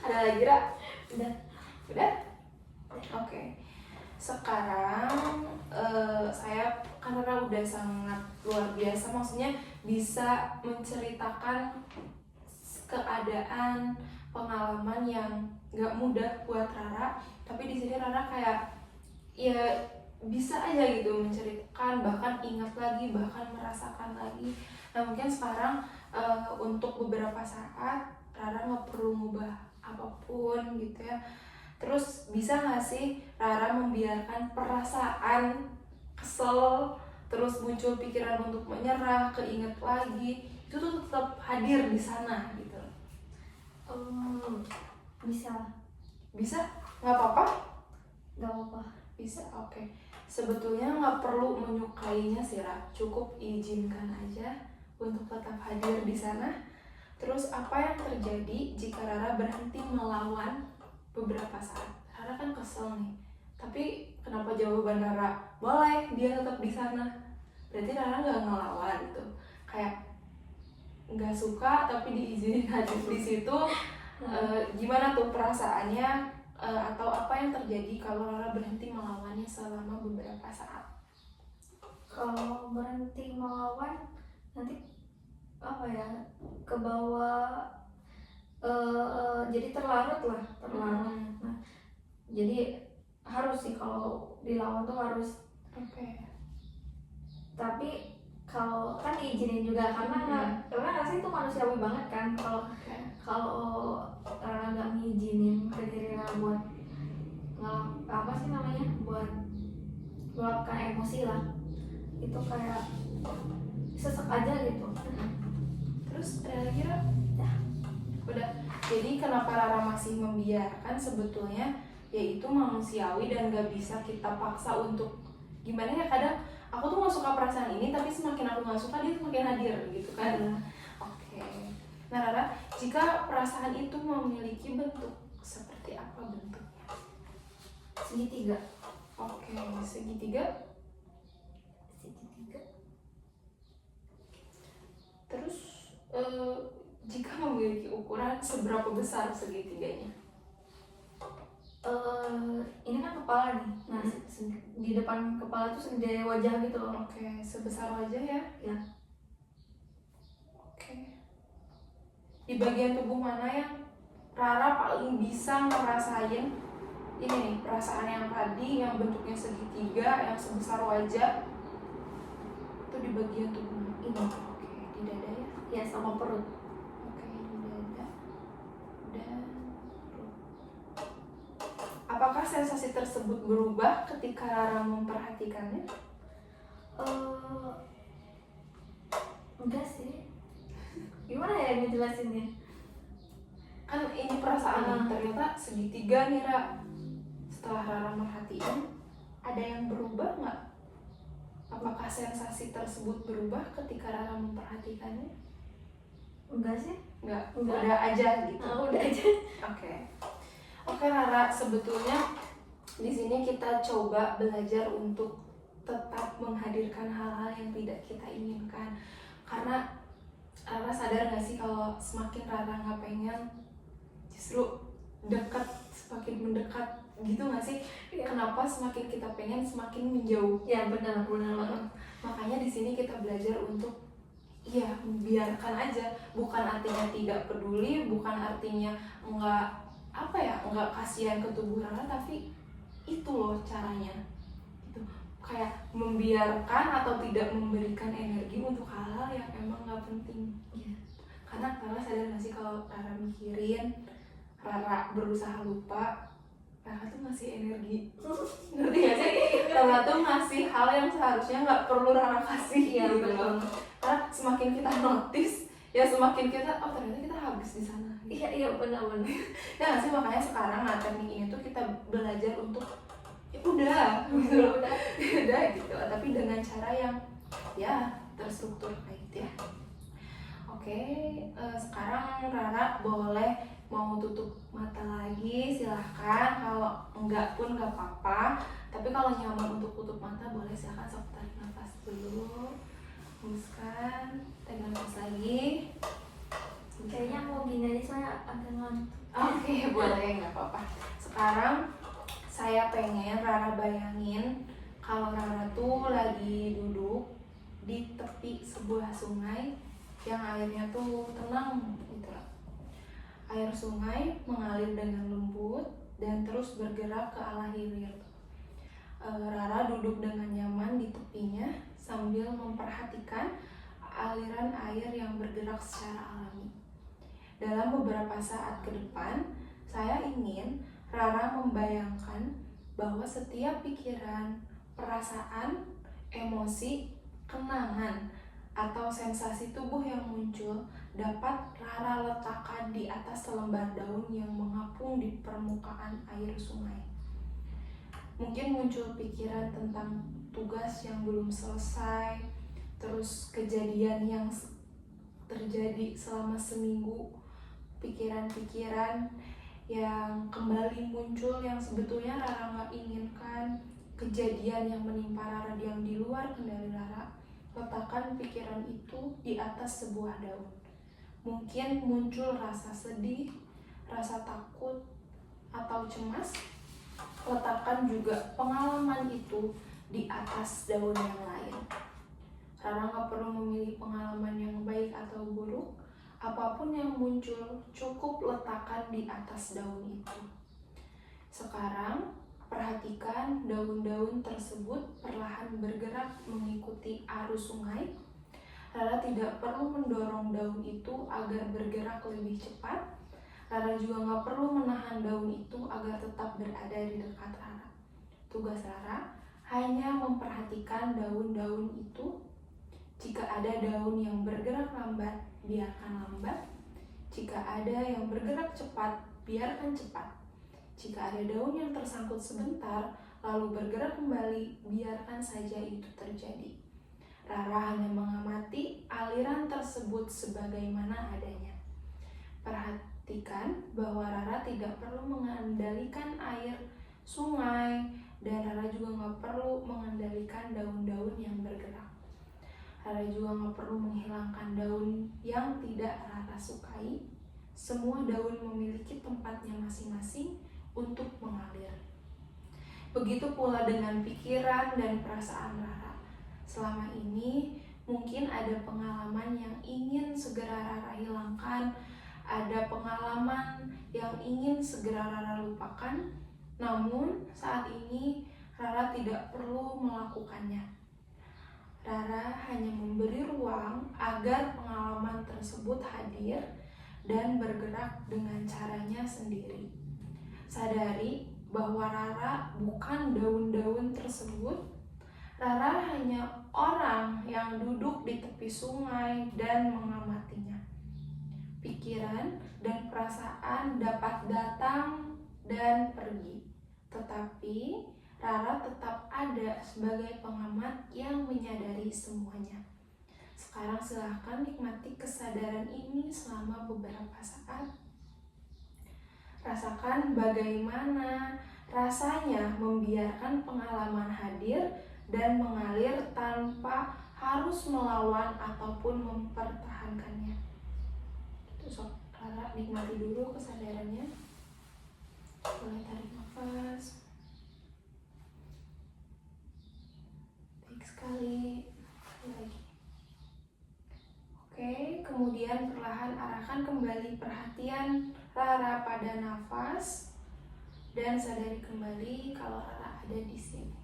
S1: Ada lagi, Ra? Udah? Oke. Sekarang saya karena udah sangat luar biasa, maksudnya bisa menceritakan keadaan, pengalaman yang nggak mudah buat Rara, tapi di sini Rara kayak ya bisa aja gitu menceritakan, bahkan ingat lagi, bahkan merasakan lagi. Nah mungkin sekarang untuk beberapa saat Rara nggak perlu ngubah apapun gitu ya. Terus bisa nggak sih Rara membiarkan perasaan kesel, terus muncul pikiran untuk menyerah, keinget lagi, itu tuh tetap hadir di sana gitu?
S2: Bisa.
S1: Bisa? Nggak apa-apa?
S2: Gak apa-apa.
S1: Bisa, oke. Sebetulnya nggak perlu menyukainya sih, Ra. Cukup izinkan aja untuk tetap hadir di sana. Terus apa yang terjadi jika Rara berhenti melawan beberapa saat? Rara kan kesel nih. Tapi kenapa jawaban Rara boleh dia tetap di sana? Berarti Rara nggak ngelawan gitu. Kayak nggak suka tapi diizinin hadir di situ. Gimana tuh perasaannya, atau apa yang terjadi kalau Rara berhenti melawannya selama beberapa saat?
S2: Kalau berhenti melawan nanti apa ya, ke bawah, jadi terlarut. Nah, jadi harus sih kalau dilawan tuh harus.
S1: Oke.
S2: Tapi kalau kan diizinin juga karena rasanya itu manusiawi banget kan. Kalau Rara nggak ngizinin ke diri Rara buat buat meluapkan emosi lah, itu kayak sesek aja gitu.
S1: Terus ada lagi, Ra? Udah. Jadi kenapa Rara masih membiarkan, sebetulnya yaitu manusiawi dan gak bisa kita paksa untuk gimana ya. Kadang aku tuh gak suka perasaan ini, tapi semakin aku gak suka dia semakin hadir gitu kan. Oke. Nah Rara, jika perasaan itu memiliki bentuk, seperti apa bentuknya?
S2: Segitiga.
S1: Oke, segitiga. Terus jika memiliki ukuran, seberapa besar segitiganya?
S2: Ini kan kepala nih. Nah, di depan kepala tuh segede wajah gitu loh.
S1: Oke, sebesar wajah ya?
S2: Ya.
S1: Oke. Di bagian tubuh mana yang Rara paling bisa ngerasain ini nih, perasaan yang tadi, yang bentuknya segitiga, yang sebesar wajah? Itu di bagian tubuh mana?
S2: Ini.
S1: Oke, di dada ya?
S2: Ya, sama perut.
S1: Oke, di dada dan perut. Apakah sensasi tersebut berubah ketika Rara memperhatikannya?
S2: Enggak sih. Gimana ya ngejelasinnya?
S1: Kan ini perasaan ternyata segitiga nih, Ra. Setelah Rara merhatiin, ada yang berubah nggak? Apakah sensasi tersebut berubah ketika Rara memperhatikannya?
S2: Enggak sih.
S1: Enggak.
S2: Enggak.
S1: Udah aja gitu.
S2: Udah aja.
S1: Oke Rara, sebetulnya di sini kita coba belajar untuk tetap menghadirkan hal-hal yang tidak kita inginkan. Karena Rara sadar nggak sih kalau semakin Rara nggak pengen, justru dekat, semakin mendekat gitu nggak sih?
S2: Ya.
S1: Kenapa semakin kita pengen semakin menjauh?
S2: Ya benar.
S1: Makanya di sini kita belajar untuk ya biarkan aja. Bukan artinya tidak peduli, bukan artinya nggak kasihan ke tubuh Rara, tapi itu loh caranya. Gitu. Kayak membiarkan atau tidak memberikan energi untuk hal-hal yang emang nggak penting.
S2: Ya.
S1: Karena Rara sadar nggak sih kalau Rara mikirin, Rara berusaha lupa, Rara tuh ngasih energi, ngerti gak sih? Rara tuh ngasih hal yang seharusnya nggak perlu Rara kasih gitu loh. Karena semakin kita notice, ya semakin kita, oh ternyata kita habis di sana.
S2: Iya benar-benar.
S1: Ya nggak sih, makanya sekarang teknik ini tuh kita belajar untuk ya udah gitu loh, udah gitu, tapi dengan cara yang ya terstruktur kayak gitu ya. Oke, sekarang Rara boleh mau tutup mata lagi, silahkan. Kalau enggak pun nggak apa-apa, tapi kalau nyaman untuk tutup mata boleh, silahkan. Sok tarik nafas dulu, hembuskan, tarik nafas lagi.
S2: Kayaknya mau gini aja, saya agak ngantuk.
S1: Oke, boleh, nggak apa-apa. Sekarang saya pengen Rara bayangin kalau Rara tuh lagi duduk di tepi sebuah sungai yang airnya tuh tenang gitu lah. Air sungai mengalir dengan lembut dan terus bergerak ke arah hilir. Rara duduk dengan nyaman di tepinya sambil memperhatikan aliran air yang bergerak secara alami. Dalam beberapa saat ke depan, saya ingin Rara membayangkan bahwa setiap pikiran, perasaan, emosi, kenangan, atau sensasi tubuh yang muncul dapat Rara letakkan di atas selembar daun yang mengapung di permukaan air sungai. Mungkin muncul pikiran tentang tugas yang belum selesai, terus kejadian yang terjadi selama seminggu, pikiran-pikiran yang kembali muncul yang sebetulnya Rara nggak inginkan, kejadian yang menimpa Rara yang di luar kendali Rara. Letakkan pikiran itu di atas sebuah daun. Mungkin muncul rasa sedih, rasa takut, atau cemas. Letakkan juga pengalaman itu di atas daun yang lain. Rara nggak perlu memilih pengalaman yang baik atau buruk. Apapun yang muncul, cukup letakkan di atas daun itu. Sekarang, perhatikan daun-daun tersebut perlahan bergerak mengikuti arus sungai. Rara tidak perlu mendorong daun itu agar bergerak lebih cepat. Rara juga nggak perlu menahan daun itu agar tetap berada di dekat Rara. Tugas Rara hanya memperhatikan daun-daun itu. Jika ada daun yang bergerak lambat, biarkan lambat. Jika ada yang bergerak cepat, biarkan cepat. Jika ada daun yang tersangkut sebentar, lalu bergerak kembali, biarkan saja itu terjadi. Rara hanya mengamati aliran tersebut sebagaimana adanya. Perhatikan bahwa Rara tidak perlu mengendalikan air sungai, dan Rara juga nggak perlu mengendalikan daun-daun yang bergerak. Rara juga nggak perlu menghilangkan daun yang tidak Rara sukai. Semua daun memiliki tempatnya masing-masing untuk mengalir. Begitu pula dengan pikiran dan perasaan Rara. Selama ini mungkin ada pengalaman yang ingin segera Rara hilangkan, ada pengalaman yang ingin segera Rara lupakan. Namun saat ini Rara tidak perlu melakukannya. Rara hanya memberi ruang agar pengalaman tersebut hadir dan bergerak dengan caranya sendiri. Sadari bahwa Rara bukan daun-daun tersebut. Rara hanya orang yang duduk di tepi sungai dan mengamatinya. Pikiran dan perasaan dapat datang dan pergi, tetapi Rara tetap ada sebagai pengamat yang menyadari semuanya. Sekarang silahkan nikmati kesadaran ini selama beberapa saat. Rasakan bagaimana rasanya membiarkan pengalaman hadir dan mengalir tanpa harus melawan ataupun mempertahankannya. Itu sok Rara nikmati dulu kesadarannya. Boleh tarik nafas. Baik sekali. Lagi. Oke, kemudian perlahan arahkan kembali perhatian Rara pada nafas dan sadari kembali kalau Rara ada di sini.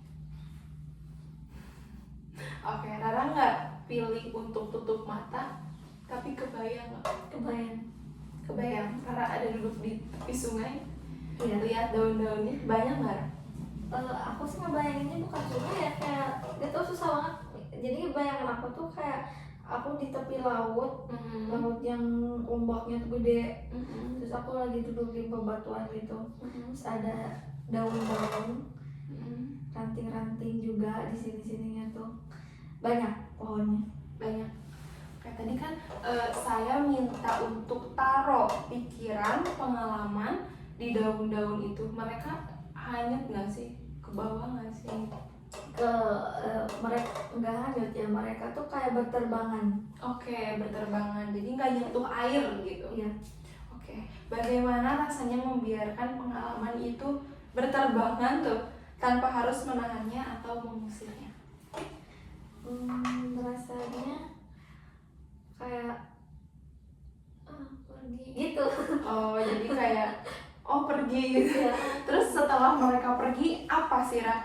S1: Oke, Rara nggak pilih untuk tutup mata, tapi kebayang nggak?
S2: Kebayang.
S1: Kebayang Rara ada duduk di tepi sungai.
S2: Iya.
S1: lihat daun-daunnya banyak nggak?
S2: Aku sih ngebayanginnya bukan juga ya, kayak itu susah banget. Jadi bayangan aku tuh kayak aku di tepi laut, laut yang ombaknya tuh gede. Terus aku lagi duduk di bebatuan gitu. Terus ada daun-daun, ranting-ranting juga di sini-sininya tuh. Banyak pohonnya.
S1: Banyak. Kayak tadi kan saya minta untuk taruh pikiran, pengalaman di daun-daun itu. Mereka hanyut nggak sih? Ke bawah nggak sih?
S2: Mereka nggak hanyut ya, mereka tuh kayak berterbangan.
S1: Oke, berterbangan. Jadi nggak nyentuh air gitu.
S2: Iya.
S1: Oke. Bagaimana rasanya membiarkan pengalaman itu berterbangan tuh tanpa harus menahannya atau mengusirnya?
S2: Rasanya kayak pergi gitu.
S1: Oh, jadi kayak pergi gitu.
S2: Ya,
S1: Terus setelah mereka pergi apa sih Ra?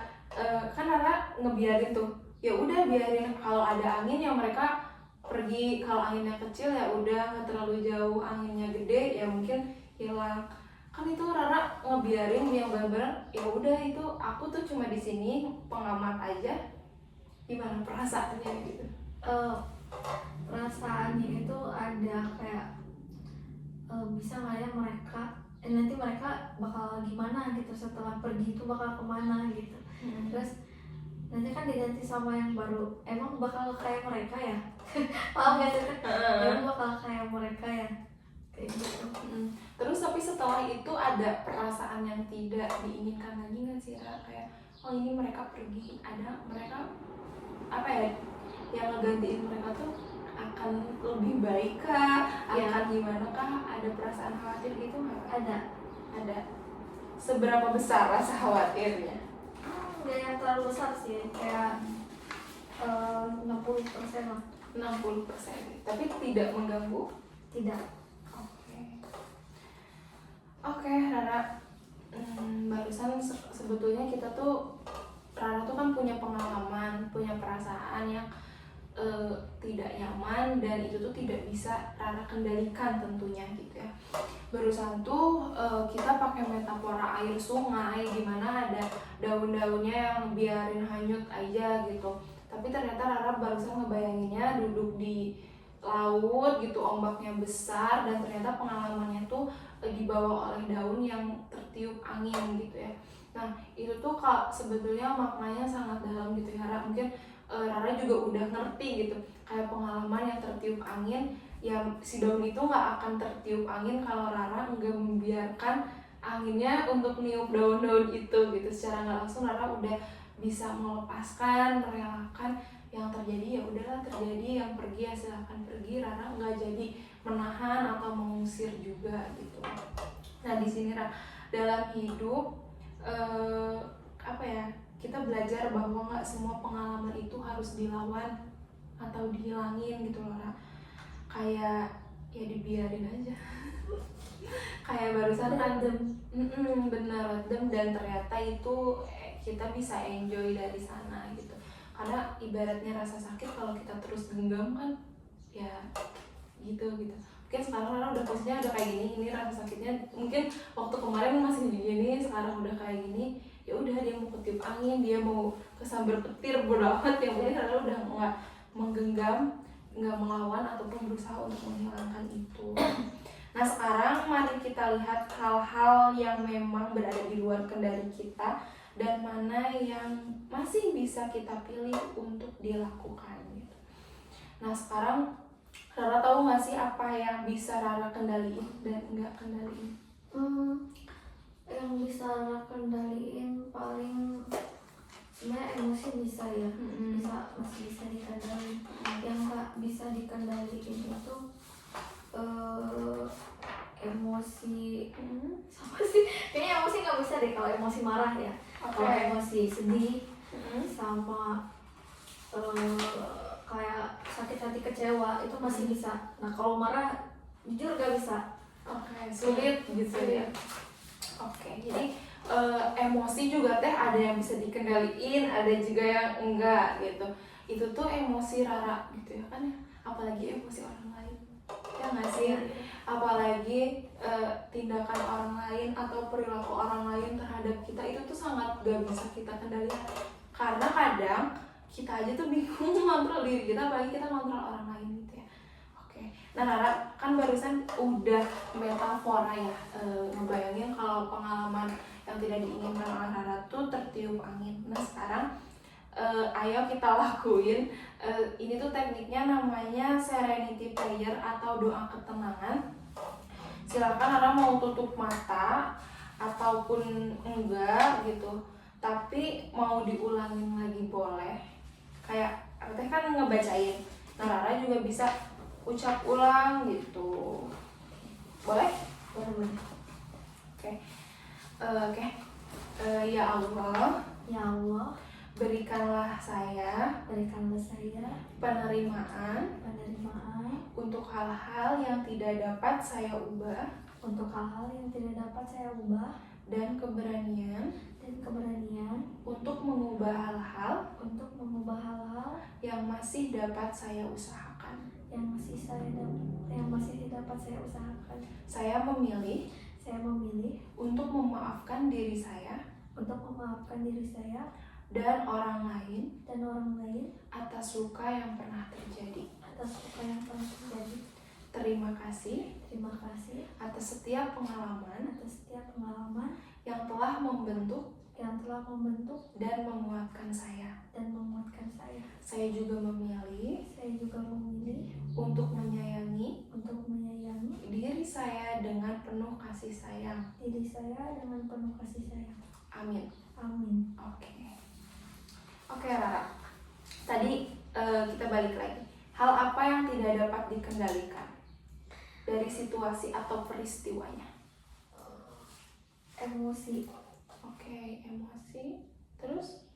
S1: Kan Rara ngebiarin tuh. Ya udah biarin, kalau ada angin ya mereka pergi, kalau anginnya kecil ya udah nggak terlalu jauh, anginnya gede ya mungkin hilang. Kan itu Rara ngebiarin yang benar-benar ya udah itu aku tuh cuma di sini pengamat aja. Gimana perasaannya gitu?
S2: perasaannya itu ada kayak bisa nggak ya mereka nanti mereka bakal gimana gitu setelah pergi itu bakal kemana gitu. Terus nanti kan diganti sama yang baru, emang bakal kayak mereka ya? Paham gak sih? Emang bakal kayak mereka ya? Kayak gitu.
S1: Terus tapi setelah itu ada perasaan yang tidak diinginkan lagi nggak sih Ra? Kayak ini mereka pergi, ada mereka apa ya yang ngegantiin mereka tuh akan lebih baik kah? Akan gimana kah? Ada perasaan khawatir gitu nggak? Ada. Seberapa besar rasa khawatirnya?
S2: Nggak yang terlalu besar sih, kayak 60% lah.
S1: 60%. Tapi tidak mengganggu?
S2: Tidak.
S1: Oke, Rara. Barusan sebetulnya kita tuh Rara tuh kan punya pengalaman, punya perasaan yang tidak nyaman dan itu tuh tidak bisa Rara kendalikan tentunya gitu ya. Barusan tuh kita pakai metafora air sungai dimana ada daun-daunnya yang biarin hanyut aja gitu. Tapi ternyata Rara barusan ngebayanginnya duduk di laut gitu, ombaknya besar dan ternyata pengalamannya tuh dibawa oleh daun yang tertiup angin gitu ya. Nah itu tuh sebetulnya maknanya sangat dalam gitu ya Rara. Mungkin Rara juga udah ngerti gitu, kayak pengalaman yang tertiup angin, yang si daun itu nggak akan tertiup angin kalau Rara nggak membiarkan anginnya untuk niup daun-daun itu gitu. Secara nggak langsung Rara udah bisa melepaskan, merelakan yang terjadi, ya udahlah terjadi, yang pergi ya silahkan pergi. Rara nggak jadi menahan atau mengusir juga gitu. Nah di sini dalam hidup apa ya, kita belajar bahwa nggak semua pengalaman itu harus dilawan atau dihilangin gitu loh Ra. Kayak ya dibiarin aja. Kayak barusan kan bener random dan ternyata itu kita bisa enjoy dari sana gitu. Karena ibaratnya rasa sakit kalau kita terus genggam kan ya gitu. Mungkin sekarang Rara udah posisinya udah kayak gini, ini rasa sakitnya mungkin waktu kemarin masih gini, sekarang udah kayak gini. Ya udah, dia mau ketiup angin, dia mau kesambar petir, bodo amat, yang penting Rara udah nggak menggenggam, nggak melawan ataupun berusaha untuk menghilangkan itu. Nah sekarang mari kita lihat hal-hal yang memang berada di luar kendali kita dan mana yang masih bisa kita pilih untuk dilakukan gitu. Nah sekarang Rara tahu nggak sih apa yang bisa Rara kendaliin dan nggak kendaliin?
S2: Yang bisa Rara kendaliin paling sebenarnya emosi bisa ya, masih bisa dikendaliin. Yang nggak bisa dikendaliin itu emosi sama sih, kayaknya emosi nggak bisa deh. Kalau emosi marah ya, kalau emosi sedih sama kayak sakit hati, kecewa itu masih bisa. Nah kalau marah jujur gak bisa.
S1: Sulit gitu ya. Jadi emosi juga teh ada yang bisa dikendaliin, ada juga yang enggak gitu. Itu tuh emosi Rara gitu ya kan ya, apalagi emosi orang lain. ya nggak sih? Apalagi tindakan orang lain atau perilaku orang lain terhadap kita itu tuh sangat gak bisa kita kendalikan, karena kadang kita aja tuh bingung ngontrol diri kita, apalagi kita ngontrol orang lain gitu ya. Oke, nah Rara kan barusan udah metafora ya, ngebayangin kalau pengalaman yang tidak diinginkan oleh Rara tuh tertiup angin. Nah sekarang ayo kita lakuin, ini tuh tekniknya namanya serenity prayer atau doa ketenangan. Silakan Rara mau tutup mata ataupun enggak gitu, tapi mau diulangin lagi boleh, kayak Teh kan ngebacain, nah Rara juga bisa ucap ulang gitu, boleh?
S2: Boleh.
S1: Oke. Oke. Ya Allah,
S2: Ya Allah,
S1: berikanlah saya
S2: berikanlah saya
S1: penerimaan
S2: penerimaan
S1: untuk hal-hal yang tidak dapat saya ubah
S2: untuk hal-hal yang tidak dapat saya ubah
S1: dan keberanian
S2: dan keberanian
S1: untuk mengubah hal-hal
S2: untuk mengubah hal-hal
S1: yang masih dapat saya usahakan.
S2: yang masih dapat saya usahakan.
S1: Saya memilih
S2: Saya memilih
S1: untuk memaafkan diri saya
S2: untuk memaafkan diri saya
S1: dan orang lain
S2: dan orang lain
S1: atas luka yang pernah terjadi.
S2: atas luka yang telah terjadi.
S1: Terima kasih
S2: Terima kasih
S1: atas setiap pengalaman
S2: atas setiap pengalaman
S1: yang telah membentuk
S2: yang telah membentuk
S1: dan menguatkan saya.
S2: dan menguatkan saya.
S1: Saya juga memilih
S2: Saya juga memilih
S1: untuk menyayangi
S2: untuk menyayangi
S1: diri saya dengan penuh kasih sayang.
S2: diri saya dengan penuh kasih sayang.
S1: Amin.
S2: Amin.
S1: Oke Rara. Tadi kita balik lagi. Hal apa yang tidak dapat dikendalikan dari situasi atau peristiwanya?
S2: Emosi.
S1: Oke, emosi. Terus?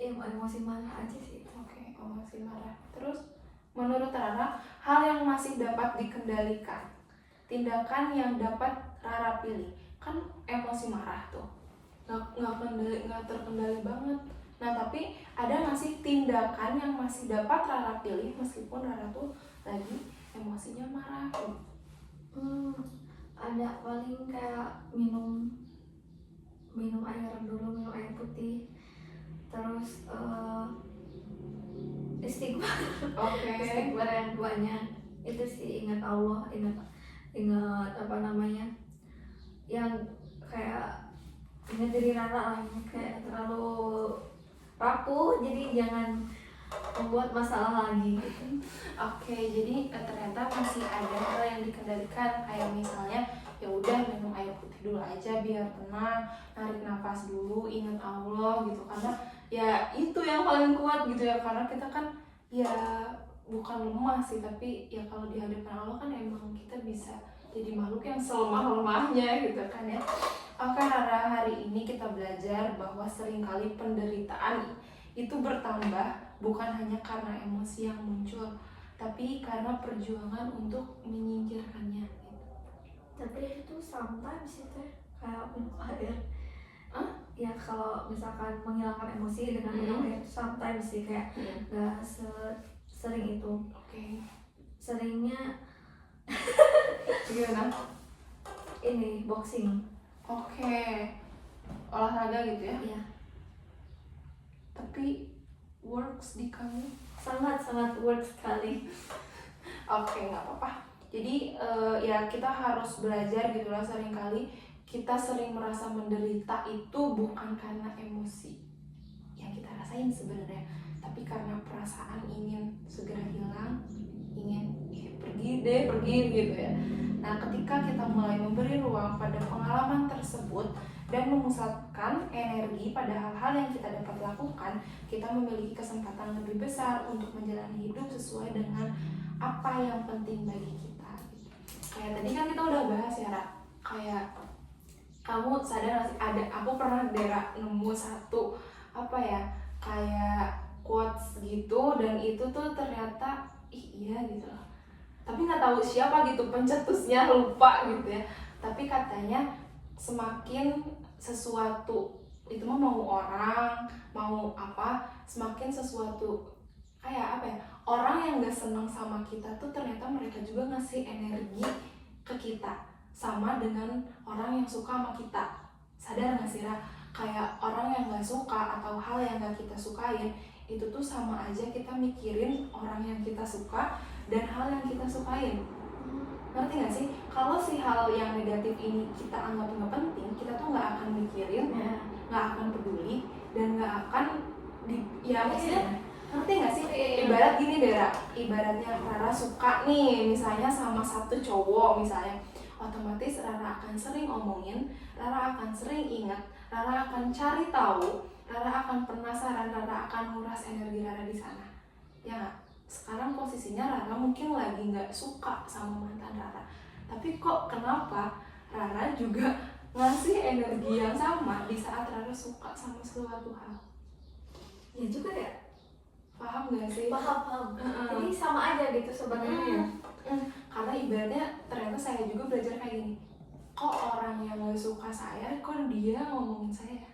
S2: Emosi marah aja sih.
S1: Oke, emosi marah. Terus, menurut Rara, hal yang masih dapat dikendalikan, tindakan yang dapat Rara pilih, kan emosi marah tuh, nggak terkendali banget. Nah, tapi ada nggak sih tindakan yang masih dapat Rara pilih meskipun Rara tuh lagi emosinya marah?
S2: Ada paling kayak minum air dulu, minum air putih, terus istighfar.
S1: Oke.
S2: Istighfar yang banyak itu sih, ingat Allah, ingat apa namanya, yang kayak ingat diri Rara lah, yang kayak terlalu rapuh, jadi jangan membuat masalah lagi gitu.
S1: Oke, jadi ternyata masih ada hal yang dikendalikan, kayak misalnya ya udah minum air putih dulu aja biar tenang, narik nafas dulu, ingat Allah gitu, karena ya itu yang paling kuat gitu ya, karena kita kan ya bukan lemah sih, tapi ya kalau di hadapan Allah kan emang kita bisa jadi makhluk yang selemah-lemahnya gitu kan ya. Oke Rara, hari ini kita belajar bahwa seringkali penderitaan itu bertambah bukan hanya karena emosi yang muncul, tapi karena perjuangan untuk menyingkirkannya.
S2: Tapi itu sometimes sih teh, kayak minum air. Ya kalau misalkan menghilangkan emosi dengan minum air, sometimes sih, kayak nggak sering itu.
S1: Oke.
S2: Seringnya
S1: Gimana?
S2: ini boxing.
S1: Oke. Olahraga gitu ya?
S2: Iya.
S1: Tapi works di kamu?
S2: Sangat works sekali.
S1: Oke, nggak apa-apa. Jadi ya kita harus belajar gitu lah, seringkali kita sering merasa menderita itu bukan karena emosi yang kita rasain sebenarnya, tapi karena perasaan ingin segera hilang, ingin pergi gitu ya. Nah, ketika kita mulai memberi ruang pada pengalaman tersebut dan memusatkan energi pada hal-hal yang kita dapat lakukan, kita memiliki kesempatan lebih besar untuk menjalani hidup sesuai dengan apa yang penting bagi kita. Kayak tadi kan kita udah bahas ya, Ra, kayak kamu sadar gak sih, aku pernah nemu satu apa ya, kayak quotes gitu, dan itu tuh ternyata iya gitu loh, tapi nggak tahu siapa gitu pencetusnya, lupa gitu ya, tapi katanya semakin sesuatu itu mau orang mau apa, semakin sesuatu kayak apa ya, orang yang gak seneng sama kita tuh ternyata mereka juga ngasih energi ke kita, sama dengan orang yang suka sama kita. Sadar gak sih Ra? Kayak orang yang gak suka atau hal yang gak kita sukain itu tuh sama aja kita mikirin orang yang kita suka dan hal yang kita sukain. Ngerti gak sih? Kalau si hal yang negatif ini kita anggap gak penting, kita tuh gak akan mikirin, gak akan peduli, dan gak akan ya maksudnya ngerti gak sih? Ibarat gini deh Ra, ibaratnya Rara suka nih misalnya sama satu cowok misalnya, otomatis Rara akan sering omongin, Rara akan sering ingat, Rara akan cari tahu, Rara akan penasaran, Rara akan nguras energi Rara di sana. Ya nggak? Sekarang posisinya Rara mungkin lagi nggak suka sama mantan Rara, tapi kok kenapa Rara juga ngasih energi yang sama di saat Rara suka sama suatu hal?
S2: Ya juga ya.
S1: Paham gak sih?
S2: Paham. Jadi sama aja gitu sebenarnya.
S1: Karena ibaratnya ternyata saya juga belajar kayak gini. Kok orang yang gak suka saya, kok dia ngomongin saya?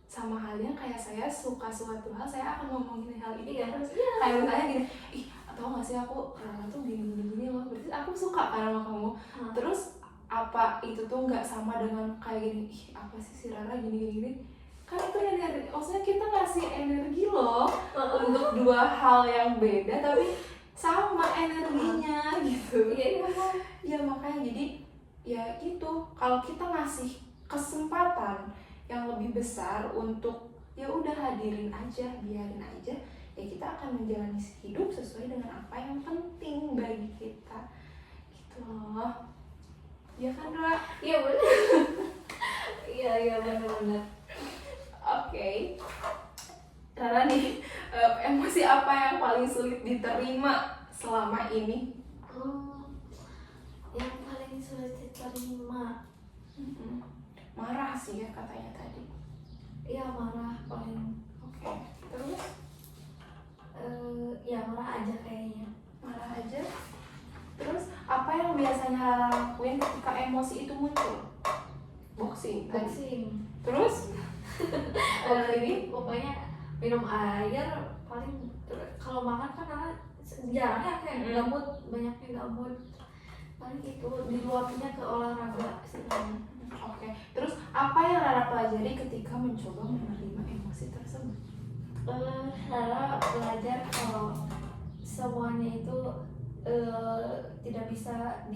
S1: Sama halnya kayak saya suka suatu hal, saya akan ngomongin hal ini kan. Kayak misalnya gini, ih tau gak sih aku Rara tuh gini loh, berarti aku suka kan sama kamu. Terus apa itu tuh gak sama dengan kayak gini, ih apa sih si Rara gini. Kan itu energi, maksudnya kita ngasih energi loh untuk dua hal yang beda tapi sama energinya gitu. Ya makanya jadi ya gitu, kalau kita ngasih kesempatan yang lebih besar untuk ya udah hadirin aja, biarin aja, ya kita akan menjalani hidup sesuai dengan apa yang penting bagi kita gitu loh. Ya kan Ra?
S2: Iya benar. Iya benar.
S1: Oke. Rara nih, emosi apa yang paling sulit diterima selama ini?
S2: Yang paling sulit diterima,
S1: Marah sih ya katanya tadi.
S2: iya marah paling.
S1: Oke. Terus?
S2: Ya marah aja kayaknya.
S1: Marah aja. Terus apa yang biasanya Rara lakuin ketika emosi itu muncul? Boxing. Terus?
S2: Pokoknya minum air, paling kalau makan kan karena jarang ya kayak gabut, banyaknya gabut, paling itu diluapinnya ke olahraga sih.
S1: Oke. Terus apa yang Rara pelajari ketika mencoba menerima emosi tersebut?
S2: Rara belajar kalau semuanya itu tidak bisa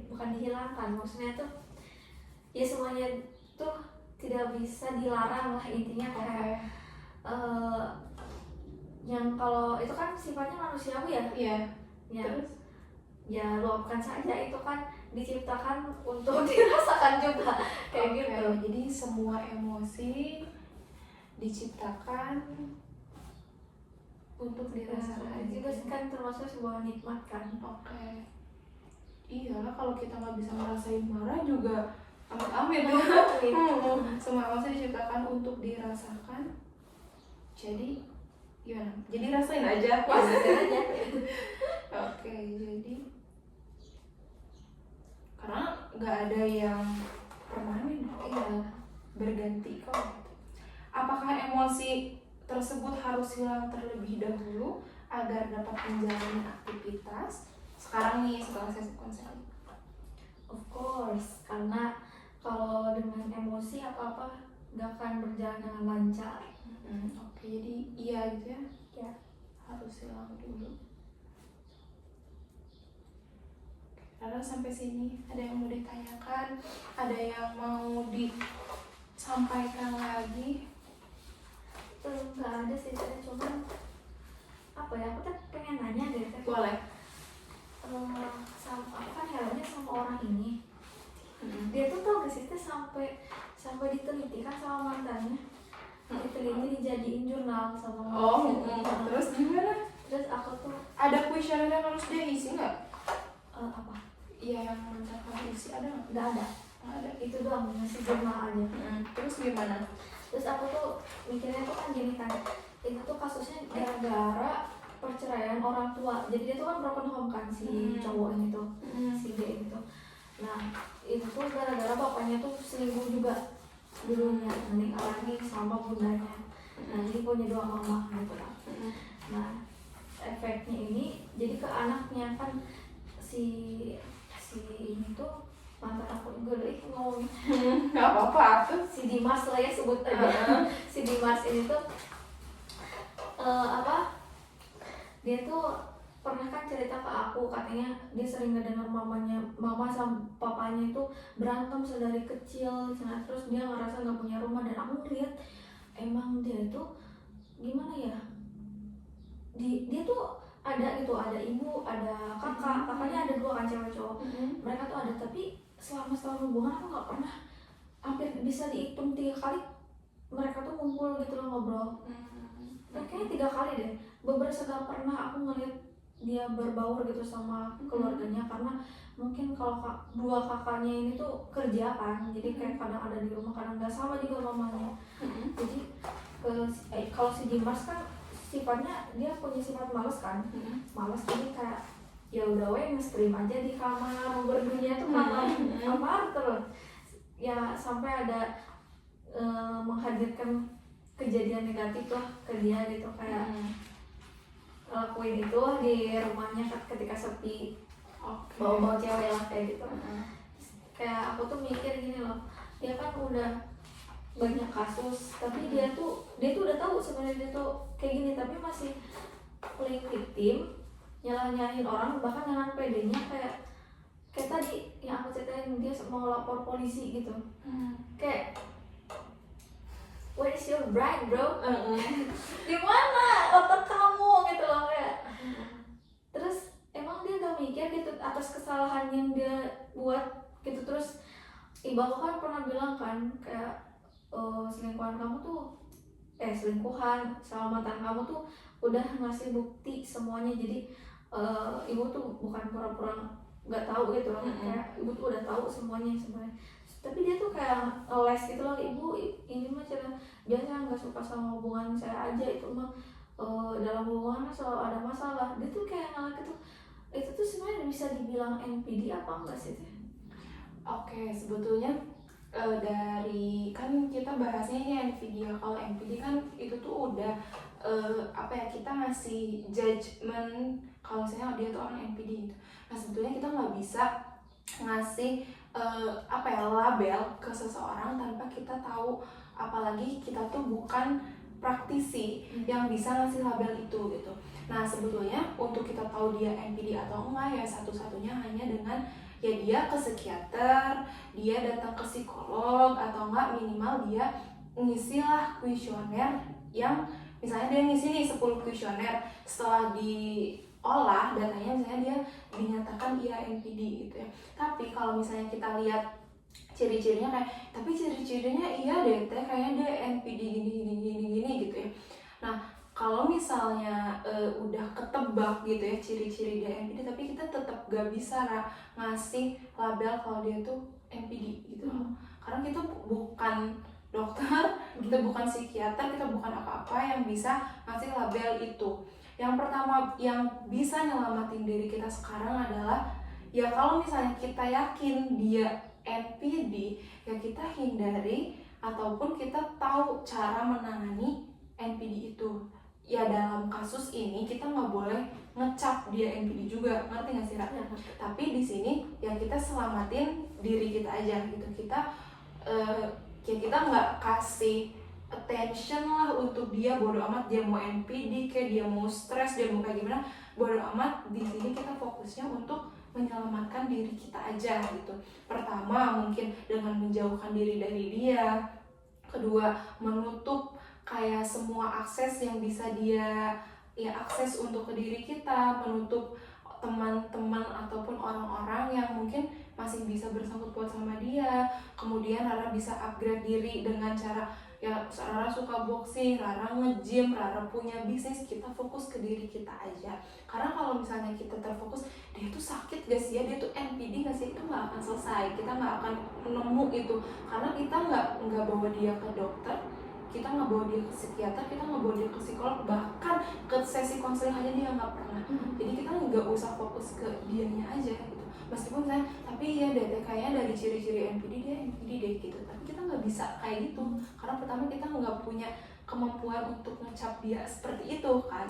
S2: bukan dihilangkan, maksudnya tuh ya semuanya tuh tidak bisa dilarang lah intinya. Kayak yang kalau itu kan sifatnya manusiawi ya.
S1: Iya.
S2: Ya. Terus ya luapkan saja, itu kan diciptakan untuk dirasakan juga kayak gitu.
S1: Jadi semua emosi diciptakan untuk dirasakan.
S2: Itu kan termasuk sebuah nikmat kan.
S1: Oke. Iyalah kalau kita nggak bisa ngerasain marah juga amit-amit semua emosi diciptakan untuk dirasakan. Jadi gimana? Jadi rasain aja.
S2: Rasain aja.
S1: Oke, jadi karena nggak ada yang permanen, berganti kok. Apakah emosi tersebut harus hilang terlebih dahulu agar dapat menjalani aktivitas? Sekarang nih setelah sesi konseling.
S2: Of course, karena kalau dengan emosi apa-apa gak akan berjalan dengan lancar.
S1: Oke, jadi iya gitu ya?
S2: Ya.
S1: Harus hilang dulu. Rara sampai sini ada yang mau ditanyakan? Ada yang mau disampaikan lagi?
S2: Nggak ada sih, saya cuma apa ya, aku tuh pengen nanya deh.
S1: Boleh.
S2: Aku kan herannya sama orang ini. Dia tuh tau gak sih sampai diteliti kan sama mantannya. Diteliti, dijadiin jurnal sama mantannya.
S1: Terus gimana?
S2: Terus aku tuh
S1: ada kuesioner yang harus dia isi nggak?
S2: Apa?
S1: Iya, yang mantan kamu isi ada nggak?
S2: Nggak ada. Itu doang, ngasih jurnal aja.
S1: Terus gimana?
S2: Terus aku tuh mikirnya tuh kan gini kan, itu tuh kasusnya gara-gara perceraian orang tua. Jadi dia tuh kan broken home kan si cowok ini tuh, si D ini tuh. Nah itu tuh gara-gara bapaknya tuh selingkuh juga dulunya, meninggalkan sama bundanya. Nah jadi punya dua mama gitu kan. Nah efeknya ini jadi ke anaknya kan, si ini tuh mantan aku gede ngomong
S1: nggak apa-apa tuh.
S2: si Dimas lah ya sebut aja. Si Dimas ini tuh dia tuh pernah kan cerita ke aku, katanya dia sering ngedengar mama sama papanya itu berantem sedari kecil. Nah terus dia ngerasa nggak punya rumah, dan aku ngeliat emang dia itu gimana ya, dia tuh ada gitu, ada ibu, ada kakaknya ada 2 kan, cewek cowok. Mereka tuh ada, tapi selama setahun hubungan aku nggak pernah, hampir bisa dihitung 3 kali mereka tuh ngumpul gitu loh, ngobrol. Kayaknya 3 kali deh. Beberapa gak pernah aku ngeliat dia berbaur gitu sama keluarganya, karena mungkin kalau 2 kakaknya ini tuh kerja kan, jadi kayak kadang ada di rumah, kadang nggak, sama juga mamanya. Jadi kalau si Dimas kan sifatnya dia punya sifat malas kan, malas, jadi kayak ya udah nge-stream aja di kamar, berdunia tuh kamar terus ya, sampai ada menghadirkan kejadian negatif lah ke dia gitu, kayak lakuin itu di rumahnya ketika sepi, bawa cewek lah kayak gitu. Kayak aku tuh mikir gini loh, dia kan udah banyak kasus, tapi dia tuh udah tahu sebenarnya dia tuh kayak gini, tapi masih playing victim, nyalahin orang, bahkan dengan pedenya kayak tadi yang aku ceritain, dia mau lapor polisi gitu. Kayak where is your brain bro? Di mana otak kamu gitu loh, kayak. Terus emang dia gak mikir gitu atas kesalahan yang dia buat gitu. Terus ibu aku kan pernah bilang kan kayak selingkuhan kamu tuh selingkuhan sama mantan kamu tuh udah ngasih bukti semuanya. Jadi ibu tuh bukan pura-pura nggak tahu gitu loh, kayak ibu tuh udah tahu semuanya sebenarnya. Tapi dia tuh kayak les gitu loh, ibu ini mah biasa nggak suka sama hubungan saya aja, itu mah dalam hubungan selalu ada masalah. Dia tuh kayak ngalah gitu. Itu tuh sebenarnya bisa dibilang NPD apa enggak sih teh?
S1: Oke, sebetulnya dari kan kita bahasnya ini NPD ya. Kalau NPD kan itu tuh udah kita ngasih judgement kalau misalnya dia tuh orang NPD gitu. Nah sebetulnya kita nggak bisa ngasih label ke seseorang tanpa kita tahu, apalagi kita tuh bukan praktisi yang bisa ngasih label itu gitu. Nah sebetulnya untuk kita tahu dia NPD atau enggak ya satu-satunya hanya dengan ya dia ke psikiater, dia datang ke psikolog, atau enggak minimal dia ngisilah kuesioner yang misalnya dia ngisi nih 10 kuesioner, setelah diolah datanya misalnya dia dinyatakan dia NPD gitu ya. Tapi kalau misalnya kita lihat ciri-cirinya kayak, tapi ciri-cirinya iya deh teh kayaknya dia NPD gini gitu ya. Nah kalau misalnya udah ketebak gitu ya ciri-ciri dia NPD, tapi kita tetap gak bisa ngasih label kalau dia tuh NPD gitu loh. Karena kita bukan dokter, kita bukan psikiater, kita bukan apa-apa yang bisa ngasih label itu. Yang pertama yang bisa nyelamatin diri kita sekarang adalah ya kalau misalnya kita yakin dia NPD, ya kita hindari ataupun kita tahu cara menangani NPD itu. Ya dalam kasus ini kita nggak boleh ngecap dia NPD juga, ngerti nggak sih Ra? Tapi di sini ya kita selamatin diri kita aja gitu. Kita nggak kasih attention lah untuk dia, bodo amat dia mau NPD kayak dia mau stres, dia mau kayak gimana, bodo amat. Di sini kita fokusnya untuk menyelamatkan diri kita aja gitu. Pertama mungkin dengan menjauhkan diri dari dia, kedua menutup kayak semua akses yang bisa dia akses untuk ke diri kita, menutup teman-teman ataupun orang-orang yang mungkin masih bisa bersangkut paut sama dia. Kemudian Rara bisa upgrade diri dengan cara ya Rara suka boxing, Rara nge-gym, Rara punya bisnis. Kita fokus ke diri kita aja. Karena kalau misalnya kita terfokus dia tuh sakit gak sih ya, dia tuh NPD gak sih, itu gak akan selesai. Kita gak akan menemu itu karena kita nggak bawa dia ke dokter, kita nggak bawa dia ke psikiater, kita nggak bawa dia ke psikolog, bahkan ke sesi konseling aja dia nggak pernah. Jadi kita nggak usah fokus ke dianya aja gitu. meskipun saya tapi ya deh kayaknya dari ciri-ciri NPD dia NPD deh gitu, tapi kita nggak bisa kayak gitu karena pertama kita nggak punya kemampuan untuk ngecap dia seperti itu kan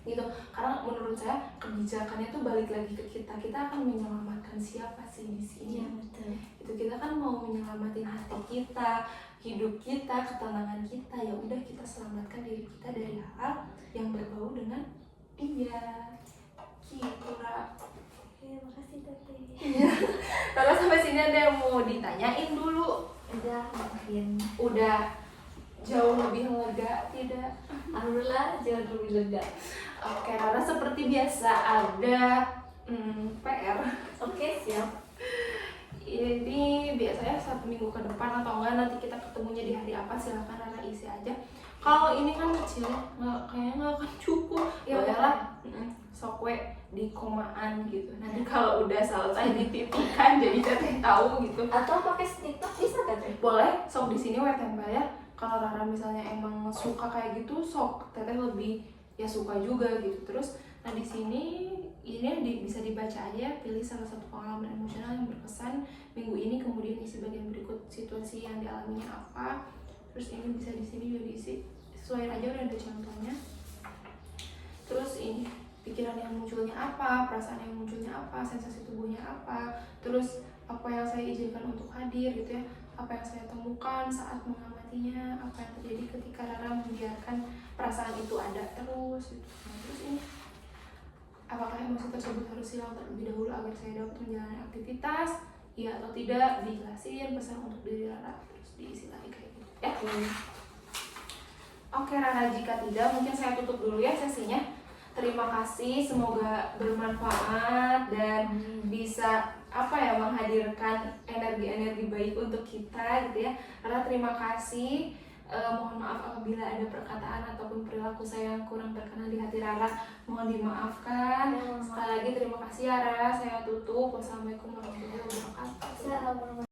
S1: gitu. Karena menurut saya kebijakannya tuh balik lagi ke kita akan menyelamatkan siapa sih di sini.
S2: Iya betul.
S1: Itu kita kan mau menyelamatin hati kita, hidup kita, ketenangan kita, ya udah kita selamatkan diri kita dari hal yang berbau dengan dia gitu Ra.
S2: Oke, makasih Tete.
S1: Kalau sampai sini ada yang mau ditanyain dulu?
S2: Udah mungkin.
S1: Udah jauh lebih lega tidak?
S2: Alhamdulillah jauh lebih lega.
S1: Oke, Rara seperti biasa ada PR.
S2: Oke, siap.
S1: Ini biasanya 1 minggu ke depan atau enggak nanti kita ketemunya di hari apa, silakan Rara isi aja. Kalau ini kan kecil, kayaknya nggak akan cukup. Ya udahlah, sokwe di komaan gitu. Nanti kalau udah selesai dititikan jadi teteh tahu gitu.
S2: Atau pakai TikTok bisa Tete?
S1: Boleh, sok di sini tempel ya. Kalau Rara misalnya emang suka kayak gitu, sok teteh lebih ya suka juga gitu. Terus nah di sini ini bisa dibaca aja, pilih salah satu pengalaman emosional yang berkesan minggu ini, kemudian isi bagian berikut situasi yang dialaminya apa. Terus ini bisa di sini juga diisi sesuai aja, udah ada contohnya. Terus ini pikiran yang munculnya apa, perasaan yang munculnya apa, sensasi tubuhnya apa, terus apa yang saya izinkan untuk hadir gitu ya, apa yang saya temukan saat mengamatinya, apa yang terjadi ketika Rara membiarkan perasaan itu ada terus gitu. Nah, terus ini apakah emosi tersebut harus hilang terlebih dahulu agar saya dapat menjalani aktivitas, iya atau tidak, dijelasin pesan untuk diri Rara, terus diisi lagi kayak gitu ya. Oke Rara, jika tidak mungkin saya tutup dulu ya sesinya. Terima kasih, semoga bermanfaat dan bisa menghadirkan energi-energi baik untuk kita gitu ya. Karena terima kasih. Mohon maaf apabila ada perkataan ataupun perilaku saya yang kurang berkenan di hati Rara, mohon dimaafkan. Sekali lagi terima kasih ya Rara, saya tutup. Wassalamualaikum warahmatullahi wabarakatuh.
S2: Assalamualaikum.